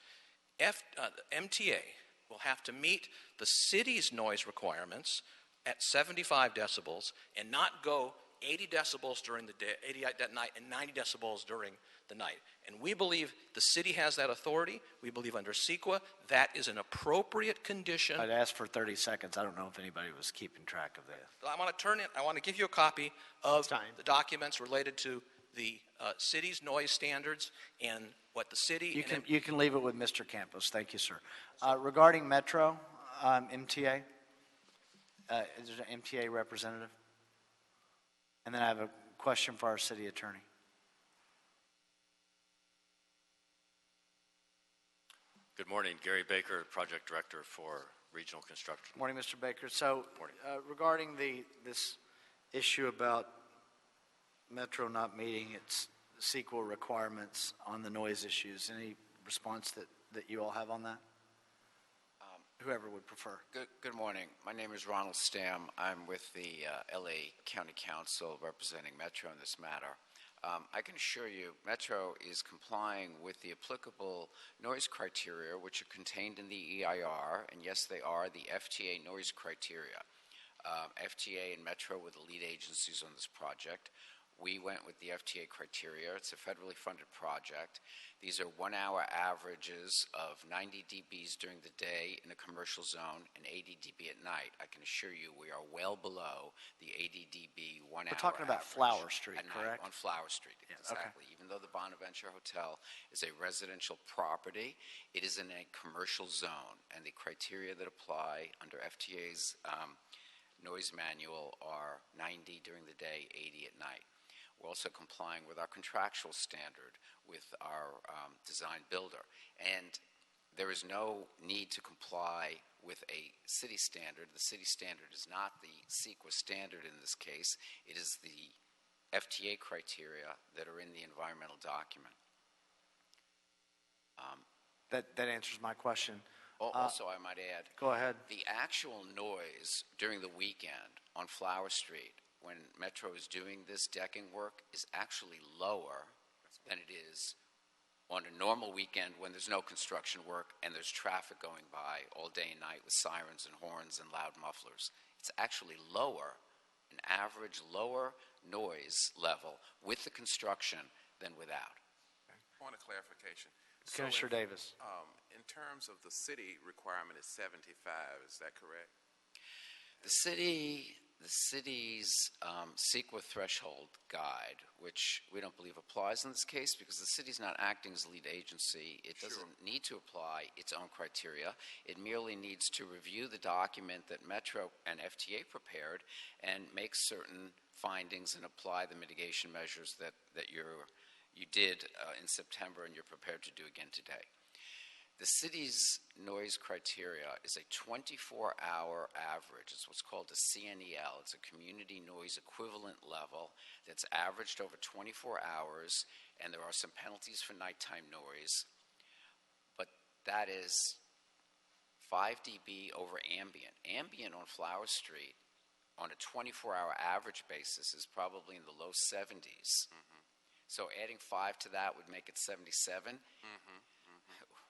MTA will have to meet the city's noise requirements at 75 decibels and not go 80 decibels during the day, 80 at night, and 90 decibels during the night. And we believe the city has that authority. We believe under CEQA that is an appropriate condition. I'd ask for 30 seconds. I don't know if anybody was keeping track of that. I want to give you a copy of the documents related to the city's noise standards and what the city... You can leave it with Mr. Campos. Thank you, sir. Regarding Metro, MTA, is there an MTA representative? And then I have a question for our city attorney. Good morning. Gary Baker, Project Director for Regional Construction. Morning, Mr. Baker. So regarding this issue about Metro not meeting its CEQA requirements on the noise issues, any response that you all have on that? Whoever would prefer. Good morning. My name is Ronald Stamm. I'm with the LA County Council representing Metro in this matter. I can assure you Metro is complying with the applicable noise criteria which are contained in the EIR, and yes, they are the FTA noise criteria. FTA and Metro were the lead agencies on this project. We went with the FTA criteria. It's a federally funded project. These are 1 hour averages of 90 dBs during the day in a commercial zone and 80 dB at night. I can assure you we are well below the 80 dB 1 hour We're talking about Flower Street, correct? On Flower Street, exactly. Okay. Even though the Bonaventure Hotel is a residential property, it is in a commercial zone, and the criteria that apply under FTA's noise manual are 90 during the day, 80 at night. We're also complying with our contractual standard with our design builder. And there is no need to comply with a city standard. The city standard is not the CEQA standard in this case. It is the FTA criteria that are in the environmental document. That answers my question. Also, I might add, go ahead. The actual noise during the weekend on Flower Street when Metro is doing this decking work is actually lower than it is on a normal weekend when there's no construction work and there's traffic going by all day and night with sirens and horns and loud mufflers. It's actually lower, an average lower noise level with the construction than without. Point of clarification. Commissioner Davis. In terms of the city requirement is 75, is that correct? The city's CEQA threshold guide, which we don't believe applies in this case because the city's not acting as lead agency. It doesn't need to apply its own criteria. It merely needs to review the document that Metro and FTA prepared and make certain findings and apply the mitigation measures that you did in September and you're prepared to do again today. The city's noise criteria is a 24-hour average. It's what's called a CNEL. It's a community noise equivalent level that's averaged over 24 hours, and there are some penalties for nighttime noise. But that is 5 dB over ambient. Ambient on Flower Street on a 24-hour average basis is probably in the low 70s. Mm-hmm. So adding 5 to that would make it 77. Mm-hmm.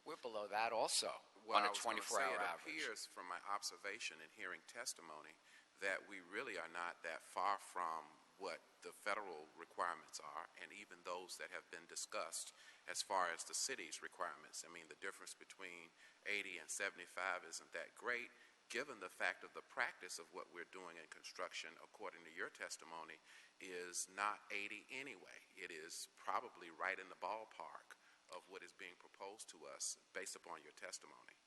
We're below that also on a 24-hour average. It appears from my observation and hearing testimony that we really are not that far from what the federal requirements are, and even those that have been discussed as far as the city's requirements. I mean, the difference between 80 and 75 isn't that great, given the fact of the practice of what we're doing in construction, according to your testimony, is not 80 anyway. It is probably right in the ballpark of what is being proposed to us based upon your testimony.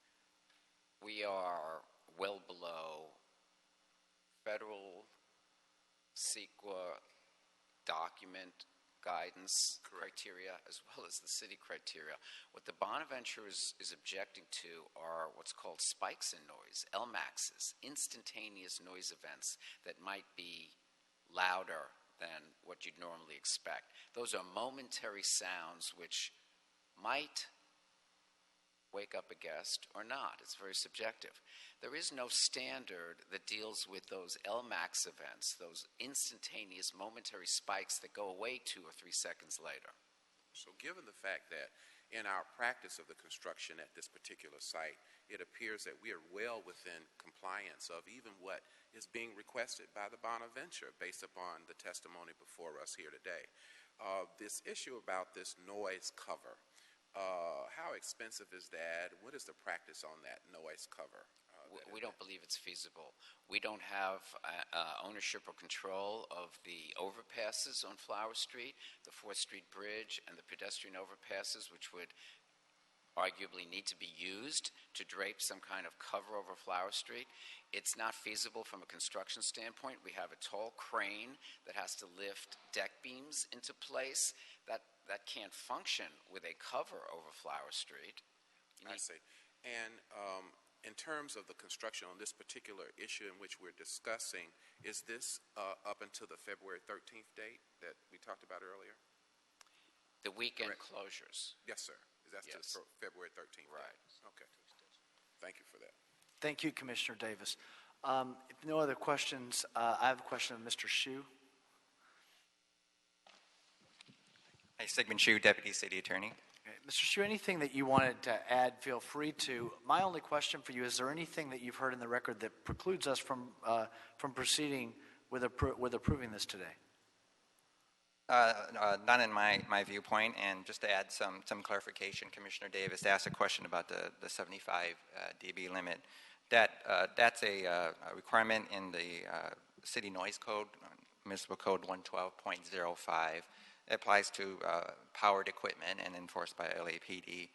We are well below federal CEQA document guidance criteria as well as the city criteria. What the Bonaventure is objecting to are what's called spikes in noise, LMAXs, instantaneous noise events that might be louder than what you'd normally expect. Those are momentary sounds which might wake up a guest or not. It's very subjective. There is no standard that deals with those LMAX events, those instantaneous momentary spikes that go away 2 or 3 seconds later. So given the fact that in our practice of the construction at this particular site, it appears that we are well within compliance of even what is being requested by the Bonaventure based upon the testimony before us here today. This issue about this noise cover, how expensive is that? What is the practice on that noise cover? We don't believe it's feasible. We don't have ownership or control of the overpasses on Flower Street, the 4th Street Bridge, and the pedestrian overpasses, which would arguably need to be used to drape some kind of cover over Flower Street. It's not feasible from a construction standpoint. We have a tall crane that has to lift deck beams into place. That can't function with a cover over Flower Street. I see. And in terms of the construction on this particular issue in which we're discussing, is this up until the February 13th date that we talked about earlier? The weekend closures. Yes, sir. That's Yes. to February 13th. Right. Date. Okay. Thank you for that. Thank you, Commissioner Davis. If no other questions, I have a question of Mr. Hsu. Hi, Sigmund Hsu, Deputy City Attorney. Okay. Mr. Hsu, anything that you wanted to add, feel free to. My only question for you, is there anything that you've heard in the record that precludes us from proceeding with approving this today? Not in my viewpoint, and just to add some clarification, Commissioner Davis asked a question about the 75 dB limit. That's a requirement in the City Noise Code, Municipal Code 112.05. It applies to powered equipment and enforced by LAPD.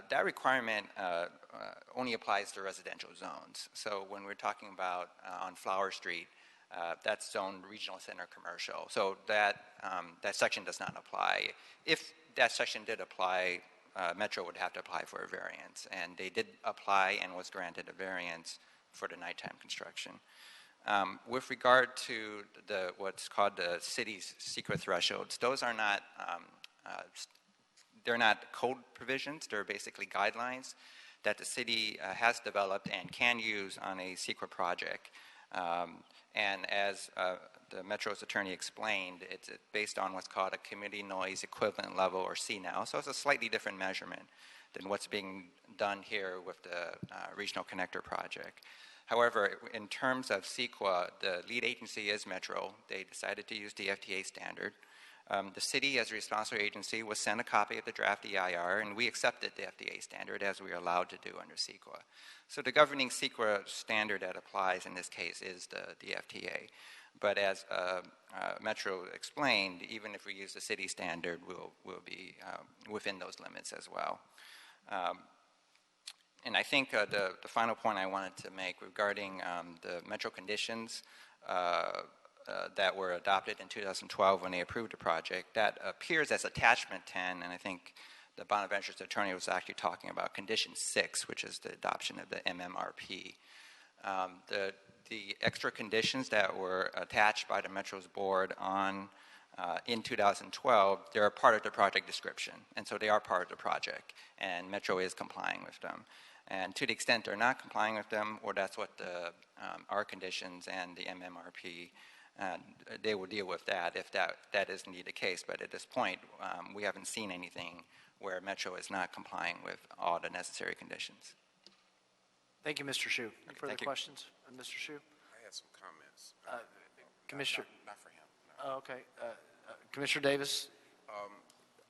That requirement only applies to residential zones. So when we're talking about on Flower Street, that's zoned regional center commercial. So that section does not apply. If that section did apply, Metro would have to apply for a variance. And they did apply and was granted a variance for the nighttime construction. With regard to what's called the city's secret thresholds, those are not, they're not code provisions. They're basically guidelines that the city has developed and can use on a secret project. And as the Metro's attorney explained, it's based on what's called a community noise equivalent level, or CNOW. So it's a slightly different measurement than what's being done here with the regional connector project. However, in terms of CEQA, the lead agency is Metro. They decided to use the FTA standard. The city, as a responsible agency, was sent a copy of the draft EIR, and we accepted the FDA standard as we are allowed to do under CEQA. So the governing CEQA standard that applies in this case is the FTA. But as Metro explained, even if we use the city standard, we'll be within those limits as well. And I think the final point I wanted to make regarding the Metro conditions that were adopted in 2012 when they approved the project, that appears as attachment 10, and I think the Bonaventure's attorney was actually talking about condition 6, which is the adoption of the MMRP. The extra conditions that were attached by the Metro's board in 2012, they're a part of the project description, and so they are part of the project, and Metro is complying with them. And to the extent they're not complying with them, or that's what our conditions and the MMRP, they will deal with that if that is indeed the case. But at this point, we haven't seen anything where Metro is not complying with all the necessary conditions. Thank you, Mr. Hsu. Any further thank you. questions, Mr. Hsu? I have some comments. Commissioner. Not for him. Okay. Commissioner Davis?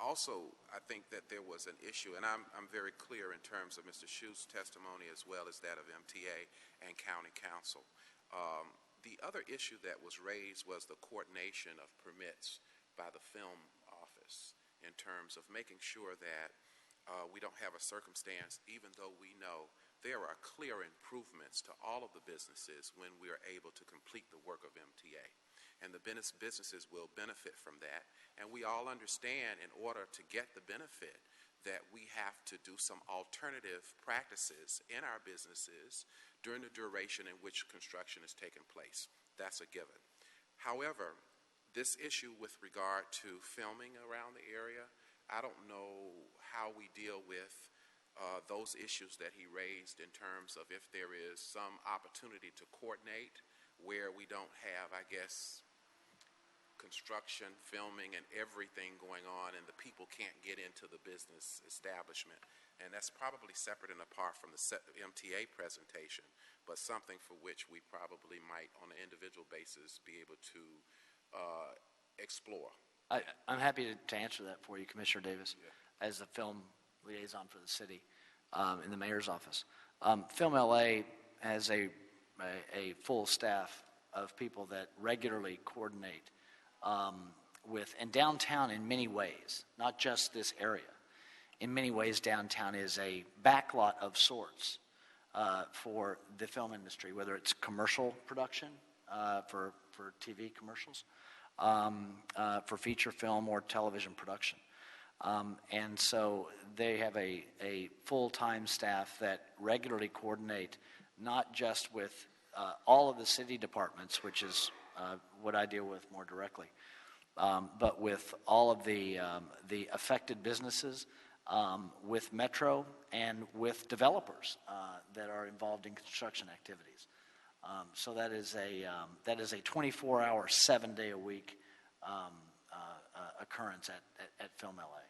Also, I think that there was an issue, and I'm very clear in terms of Mr. Shu's testimony as well as that of MTA and County Council. The other issue that was raised was the coordination of permits by the film office in terms of making sure that we don't have a circumstance, even though we know there are clear improvements to all of the businesses when we are able to complete the work of MTA. And the businesses will benefit from that. And we all understand, in order to get the benefit, that we have to do some alternative practices in our businesses during the duration in which construction is taking place. That's a given. However, this issue with regard to filming around the area, I don't know how we deal with those issues that he raised in terms of if there is some opportunity to coordinate where we don't have, I guess, construction, filming, and everything going on, and the people can't get into the business establishment. And that's probably separate and apart from the MTA presentation, but something for which we probably might, on an individual basis, be able to explore. I'm happy to answer that for you, Commissioner Davis, as the film liaison for the city in the mayor's office. Film LA has a full staff of people that regularly coordinate with, and downtown in many ways, not just this area. In many ways, downtown is a backlot of sorts for the film industry, whether it's commercial production for TV commercials, for feature film or television production. And so they have a full-time staff that regularly coordinate not just with all of the city departments, which is what I deal with more directly, but with all of the affected businesses, with Metro, and with developers that are involved in construction activities. So that is a 24-hour, 7-day-a-week occurrence at Film LA.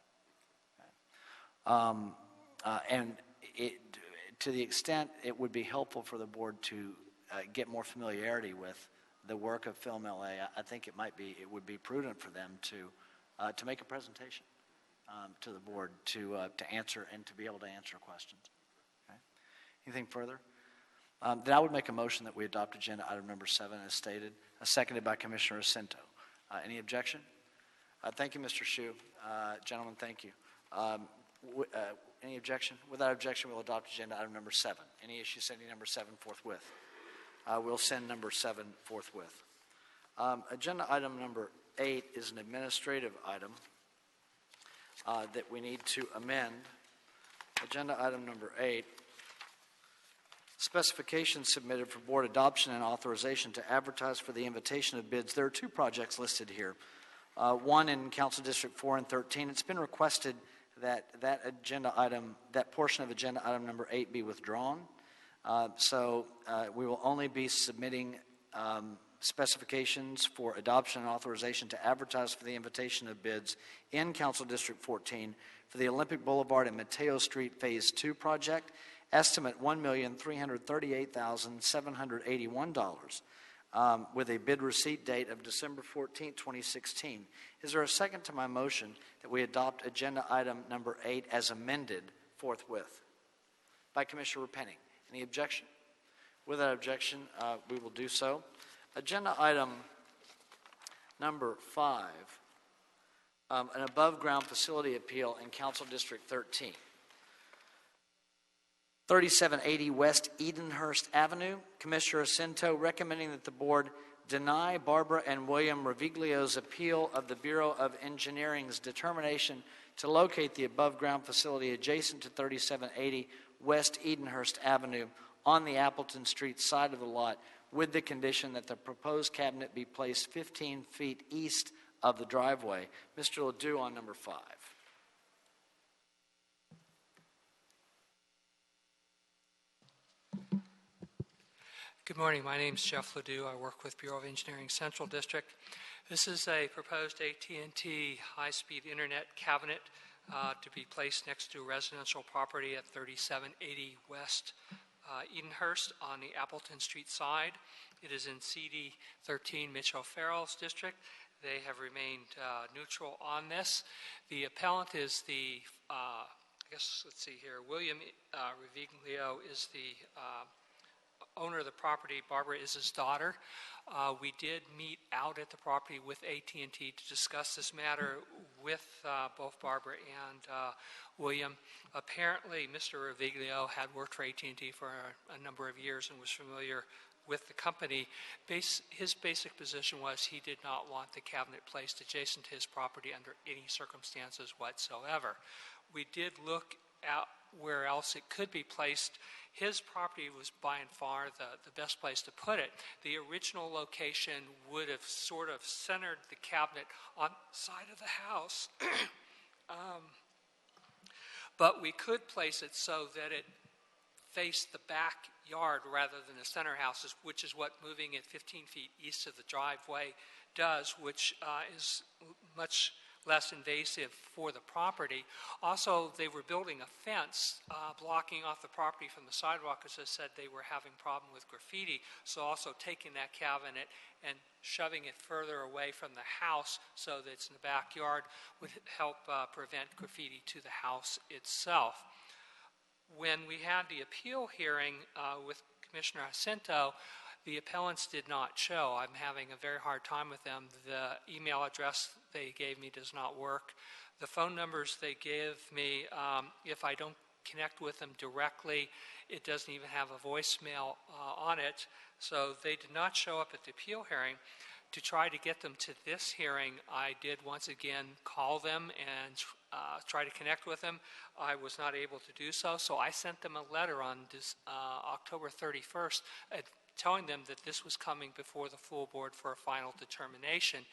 And to the extent it would be helpful for the board to get more familiarity with the work of Film LA, I think it would be prudent for them to make a presentation to the board to answer and to be able to answer questions. Okay. Anything further? Then I would make a motion that we adopt agenda item number 7 as stated, seconded by Commissioner Jacinto. Any objection? Thank you, Mr. Shu. Gentlemen, thank you. Any objection? Without objection, we'll adopt agenda item number 7. Any issue sending number 7 forthwith? We'll send number 7 forthwith. Agenda item number 8 is an administrative item that we need to amend. Agenda item number 8, specifications submitted for board adoption and authorization to advertise for the invitation of bids. There are 2 projects listed here. One in Council District 4 and 13. It's been requested that that portion of agenda item number 8 be withdrawn. So we will only be submitting specifications for adoption and authorization to advertise for the invitation of bids in Council District 14 for the Olympic Boulevard and Mateo Street Phase 2 project. Estimate $1,338,781 with a bid receipt date of December 14, 2016. Is there a second to my motion that we adopt agenda item number 8 as amended forthwith? By Commissioner Penning. Any objection? Without objection, we will do so. Agenda item number 5, an above-ground facility appeal in Council District 13. 3780 West Edenhurst Avenue. Commissioner Jacinto recommending that the board deny Barbara and William Reviglio's appeal of the Bureau of Engineering's determination to locate the above-ground facility adjacent to 3780 West Edenhurst Avenue on the Appleton Street side of the lot, with the condition that the proposed cabinet be placed 15 feet east of the driveway. Mr. Ledoux on number 5. Good morning. My name is Jeff Ledoux. I work with Bureau of Engineering Central District. This is a proposed AT&T high-speed internet cabinet to be placed next to residential property at 3780 West Edenhurst on the Appleton Street side. It is in CD 13 Mitchell Farrell's district. They have remained neutral on this. The appellant is the, I guess, let's see here, William Reviglio is the owner of the property. Barbara is his daughter. We did meet out at the property with AT&T to discuss this matter with both Barbara and William. Apparently, Mr. Reviglio had worked for AT&T for a number of years and was familiar with the company. His basic position was he did not want the cabinet placed adjacent to his property under any circumstances whatsoever. We did look at where else it could be placed. His property was by and far the best place to put it. The original location would have sort of centered the cabinet on the side of the house. But we could place it so that it faced the backyard rather than the center houses, which is what moving it 15 feet east of the driveway does, which is much less invasive for the property. Also, they were building a fence blocking off the property from the sidewalk, as I said, they were having problem with graffiti. So also taking that cabinet and shoving it further away from the house so that it's in the backyard would help prevent graffiti to the house itself. When we had the appeal hearing with Commissioner Jacinto, the appellants did not show. I'm having a very hard time with them. The email address they gave me does not work. The phone numbers they give me, if I don't connect with them directly, it doesn't even have a voicemail on it. So they did not show up at the appeal hearing. To try to get them to this hearing, I did once again call them and try to connect with them. I was not able to do so, so I sent them a letter on October 31st telling them that this was coming before the full board for a final determination.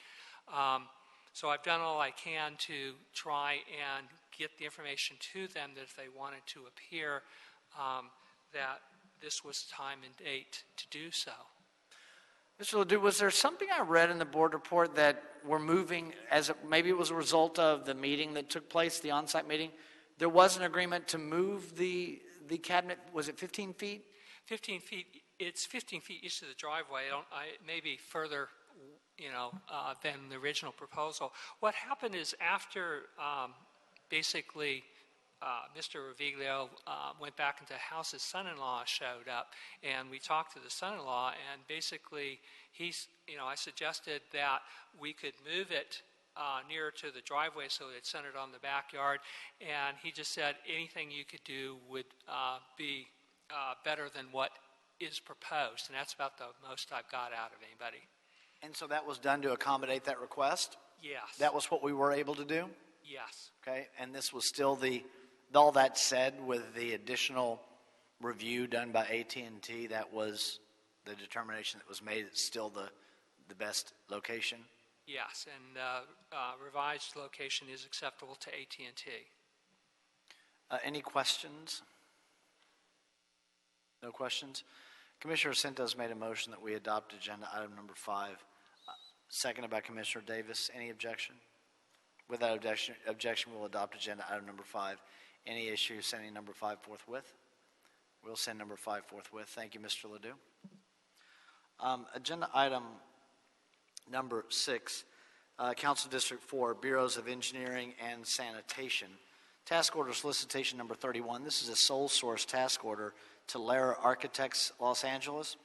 So I've done all I can to try and get the information to them that if they wanted to appear, that this was time and date to do so. Mr. Ledoux, was there something I read in the board report that we're moving, maybe it was a result of the meeting that took place, the on-site meeting? There was an agreement to move the cabinet, was it 15 feet? 15 feet, it's 15 feet east of the driveway. Maybe further, than the original proposal. What happened is after basically Mr. Reviglio went back into the house, his son-in-law showed up, and we talked to the son-in-law, and basically I suggested that we could move it nearer to the driveway so that it's centered on the backyard, and he just said anything you could do would be better than what is proposed, and that's about the most I've got out of anybody. And so that was done to accommodate that request? Yes. That was what we were able to do? Yes. Okay, and this was still all that said, with the additional review done by AT&T, that was the determination that was made, it's still the best location? Yes, and revised location is acceptable to AT&T. Any questions? No questions? Commissioner Jacinto's made a motion that we adopt agenda item number 5. Seconded by Commissioner Davis. Any objection? Without objection, we'll adopt agenda item number 5. Any issue sending number 5 forthwith? We'll send number 5 forthwith. Thank you, Mr. Ledoux. Agenda item number 6, Council District 4, Bureaus of Engineering and Sanitation. Task order solicitation number 31. This is a sole source task order to Lara Architects, Los Angeles,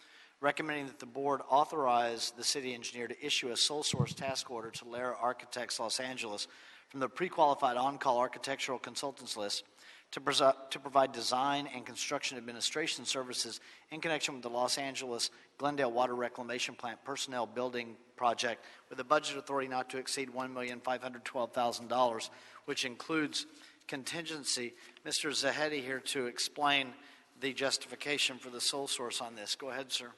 recommending that the board authorize the city engineer to issue a sole source task order to Lara Architects, Los Angeles from the pre-qualified on-call architectural consultants list to provide design and construction administration services in connection with the Los Angeles Glendale Water Reclamation Plant personnel building project with a budget authority not to exceed $1,512,000, which includes contingency. Mr. Zahedi here to explain the justification for the sole source on this. Go ahead, sir.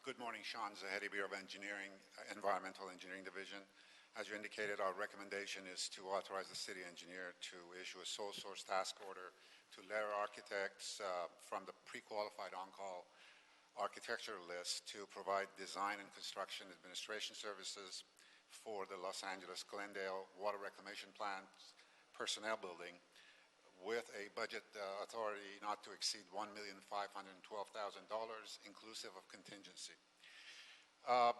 Good morning, Sean Zahedi, Bureau of Engineering, Environmental Engineering Division. As you indicated, our recommendation is to authorize the city engineer to issue a sole source task order to Lara Architects from the pre-qualified on-call architecture list to provide design and construction administration services for the Los Angeles Glendale Water Reclamation Plant personnel building with a budget authority not to exceed $1,512,000 inclusive of contingency.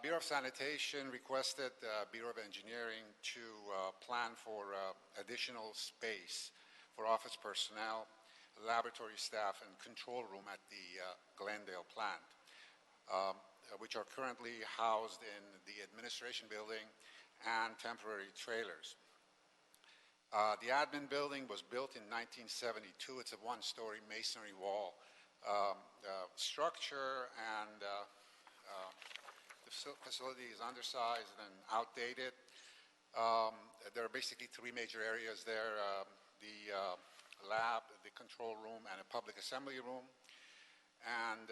Bureau of Sanitation requested Bureau of Engineering to plan for additional space for office personnel, laboratory staff, and control room at the Glendale plant, which are currently housed in the administration building and temporary trailers. The admin building was built in 1972. It's a one-story masonry wall structure, and the facility is undersized and outdated. There are basically three major areas there: the lab, the control room, and a public assembly room. And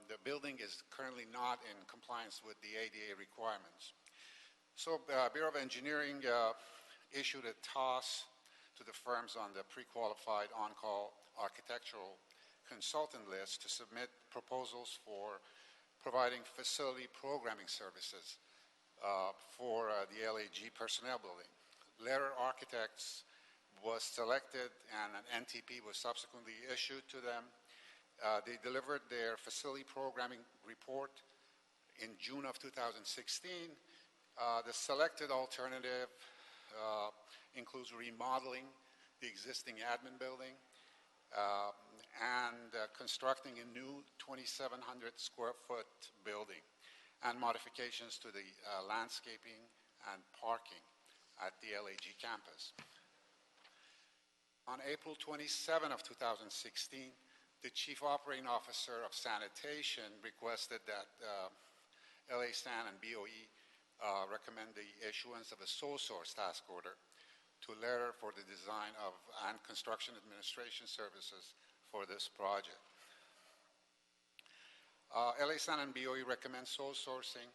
the building is currently not in compliance with the ADA requirements. So Bureau of Engineering issued a TOS to the firms on the pre-qualified on-call architectural consultant list to submit proposals for providing facility programming services for the LAG personnel building. Lehrer Architects was selected and an NTP was subsequently issued to them. They delivered their facility programming report in June of 2016. The selected alternative includes remodeling the existing admin building and constructing a new 2,700 square foot building and modifications to the landscaping and parking at the LAG campus. On April 27 of 2016, the Chief Operating Officer of Sanitation requested that LA San and BOE recommend the issuance of a sole source task order to Lehrer for the design of and construction administration services for this project. LA San and BOE recommend sole sourcing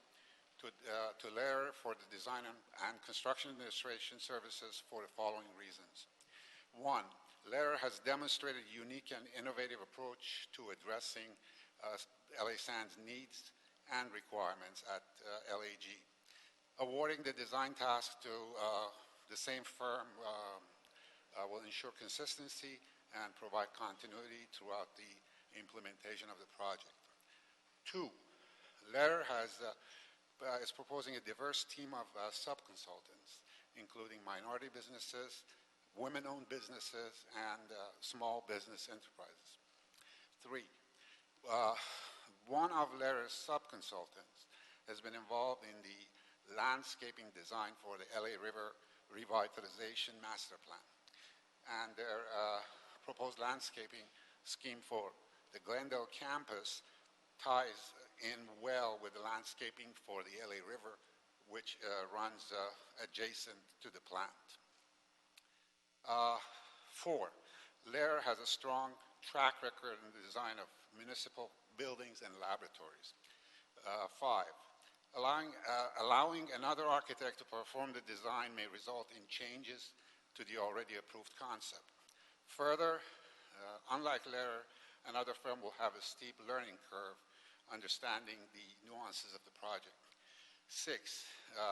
to Lehrer for the design and construction administration services for the following reasons. One, Lehrer has demonstrated a unique and innovative approach to addressing LA San's needs and requirements at LAG. Awarding the design task to the same firm will ensure consistency and provide continuity throughout the implementation of the project. Two, Lehrer is proposing a diverse team of sub-consultants, including minority businesses, women-owned businesses, and small business enterprises. Three, one of Lehrer's sub-consultants has been involved in the landscaping design for the LA River Revitalization Master Plan. And their proposed landscaping scheme for the Glendale campus ties in well with the landscaping for the LA River, which runs adjacent to the plant. Four, Lehrer has a strong track record in the design of municipal buildings and laboratories. Five, allowing another architect to perform the design may result in changes to the already approved concept. Further, unlike Lehrer, another firm will have a steep learning curve understanding the nuances of the project. Six,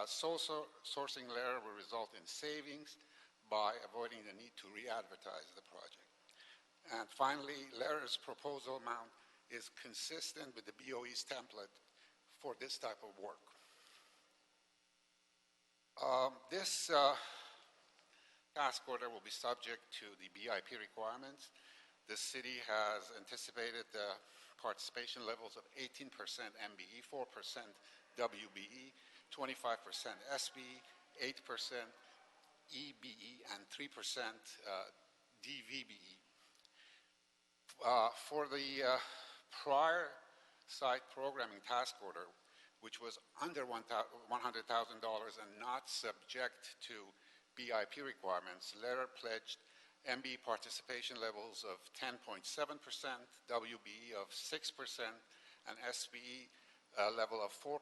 sole sourcing Lehrer will result in savings by avoiding the need to re-advertise the project. And finally, Lehrer's proposal amount is consistent with the BOE's template for this type of work. This task order will be subject to the BIP requirements. The city has anticipated participation levels of 18% MBE, 4% WBE, 25% SBE, 8% EBE, and 3% DVBE. For the prior site programming task order, which was under $100,000 and not subject to BIP requirements, Lehrer pledged MBE participation levels of 10.7%, WBE of 6%, and SBE level of 4%.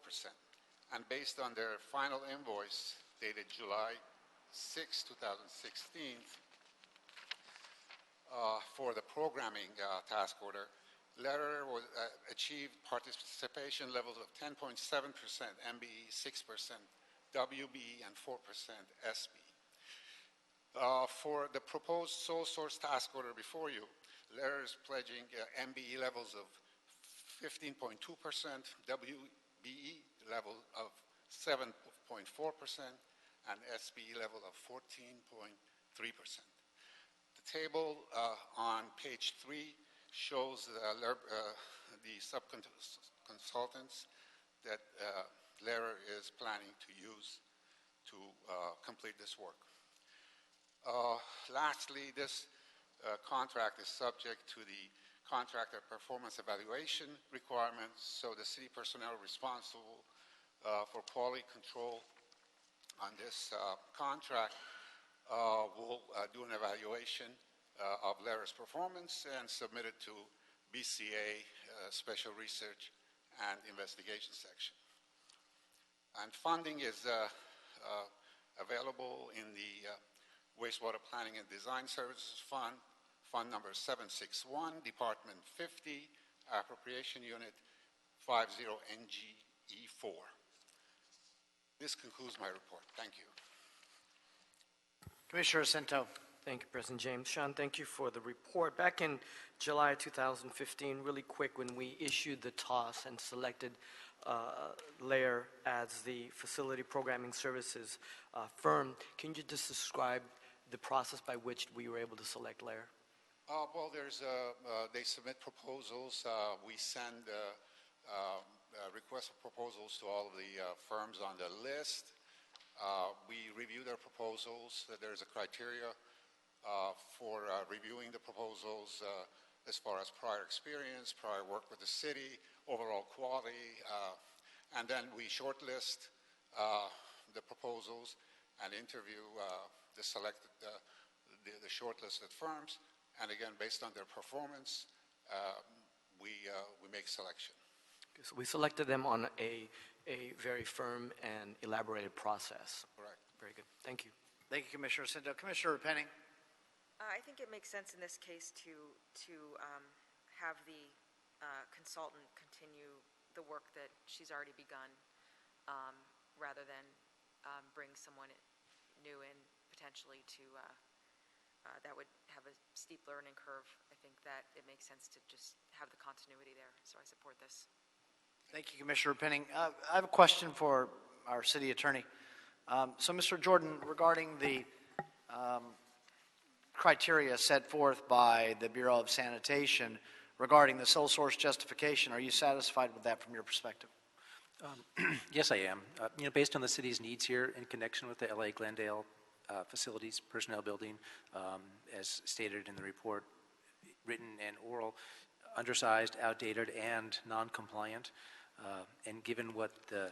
And based on their final invoice dated July 6, 2016, for the programming task order, Lehrer achieved participation levels of 10.7% MBE, 6% WBE, and 4% SBE. For the proposed sole source task order before you, Lehrer is pledging MBE levels of 15.2%, WBE BE level of 7.4% and SBE level of 14.3%. The table on page 3 shows the sub-consultants that LERA is planning to use to complete this work. Lastly, this contract is subject to the contractor performance evaluation requirements, so the city personnel responsible for quality control on this contract will do an evaluation of LERA's performance and submit it to BCA Special Research and Investigation Section. And funding is available in the Wastewater Planning and Design Services Fund, Fund number 761, Department 50, Appropriation Unit 50NGE4. This concludes my report. Thank you. Commissioner Jacinto. Thank you, President James. Sean, thank you for the report. Back in July 2015, really quick, when we issued the TOS and selected LAIR as the facility programming services firm, can you just describe the process by which we were able to select LAIR? Well, they submit proposals. We send requests for proposals to all of the firms on the list. We review their proposals. There's a criteria for reviewing the proposals as far as prior experience, prior work with the city, overall quality, and then we shortlist the proposals and interview the selected, the shortlisted firms, and again, based on their performance, we make selection. So we selected them on a very firm and elaborated process. Correct. Very good. Thank you. Thank you, Commissioner Jacinto. Commissioner Penning. I think it makes sense in this case to have the consultant continue the work that she's already begun, rather than bring someone new in potentially to that would have a steep learning curve. I think that it makes sense to just have the continuity there, so I support this. Thank you, Commissioner Penning. I have a question for our city attorney. So, Mr. Jordan, regarding the criteria set forth by the Bureau of Sanitation regarding the sole source justification, are you satisfied with that from your perspective? Yes, I am. Based on the city's needs here in connection with the LA Glendale facilities, personnel building, as stated in the report, written and oral, undersized, outdated, and non-compliant, and given what the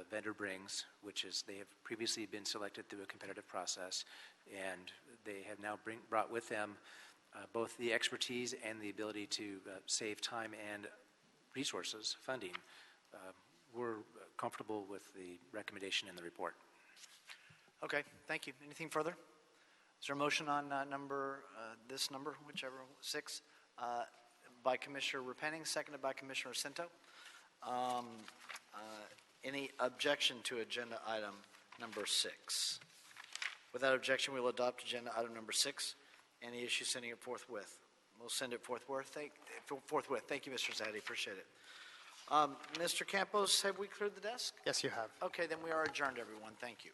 vendor brings, which is they have previously been selected through a competitive process, and they have now brought with them both the expertise and the ability to save time and resources, funding. We're comfortable with the recommendation in the report. Okay, thank you. Anything further? Is there a motion on this number, whichever, 6, by Commissioner Repenning, seconded by Commissioner Jacinto? Any objection to agenda item number 6? Without objection, we'll adopt agenda item number 6. Any issue, sending it forthwith? We'll send it forthwith. Thank you, Mr. Zadi. Appreciate it. Mr. Campos, have we cleared the desk? Yes, you have. Okay, then we are adjourned, everyone. Thank you.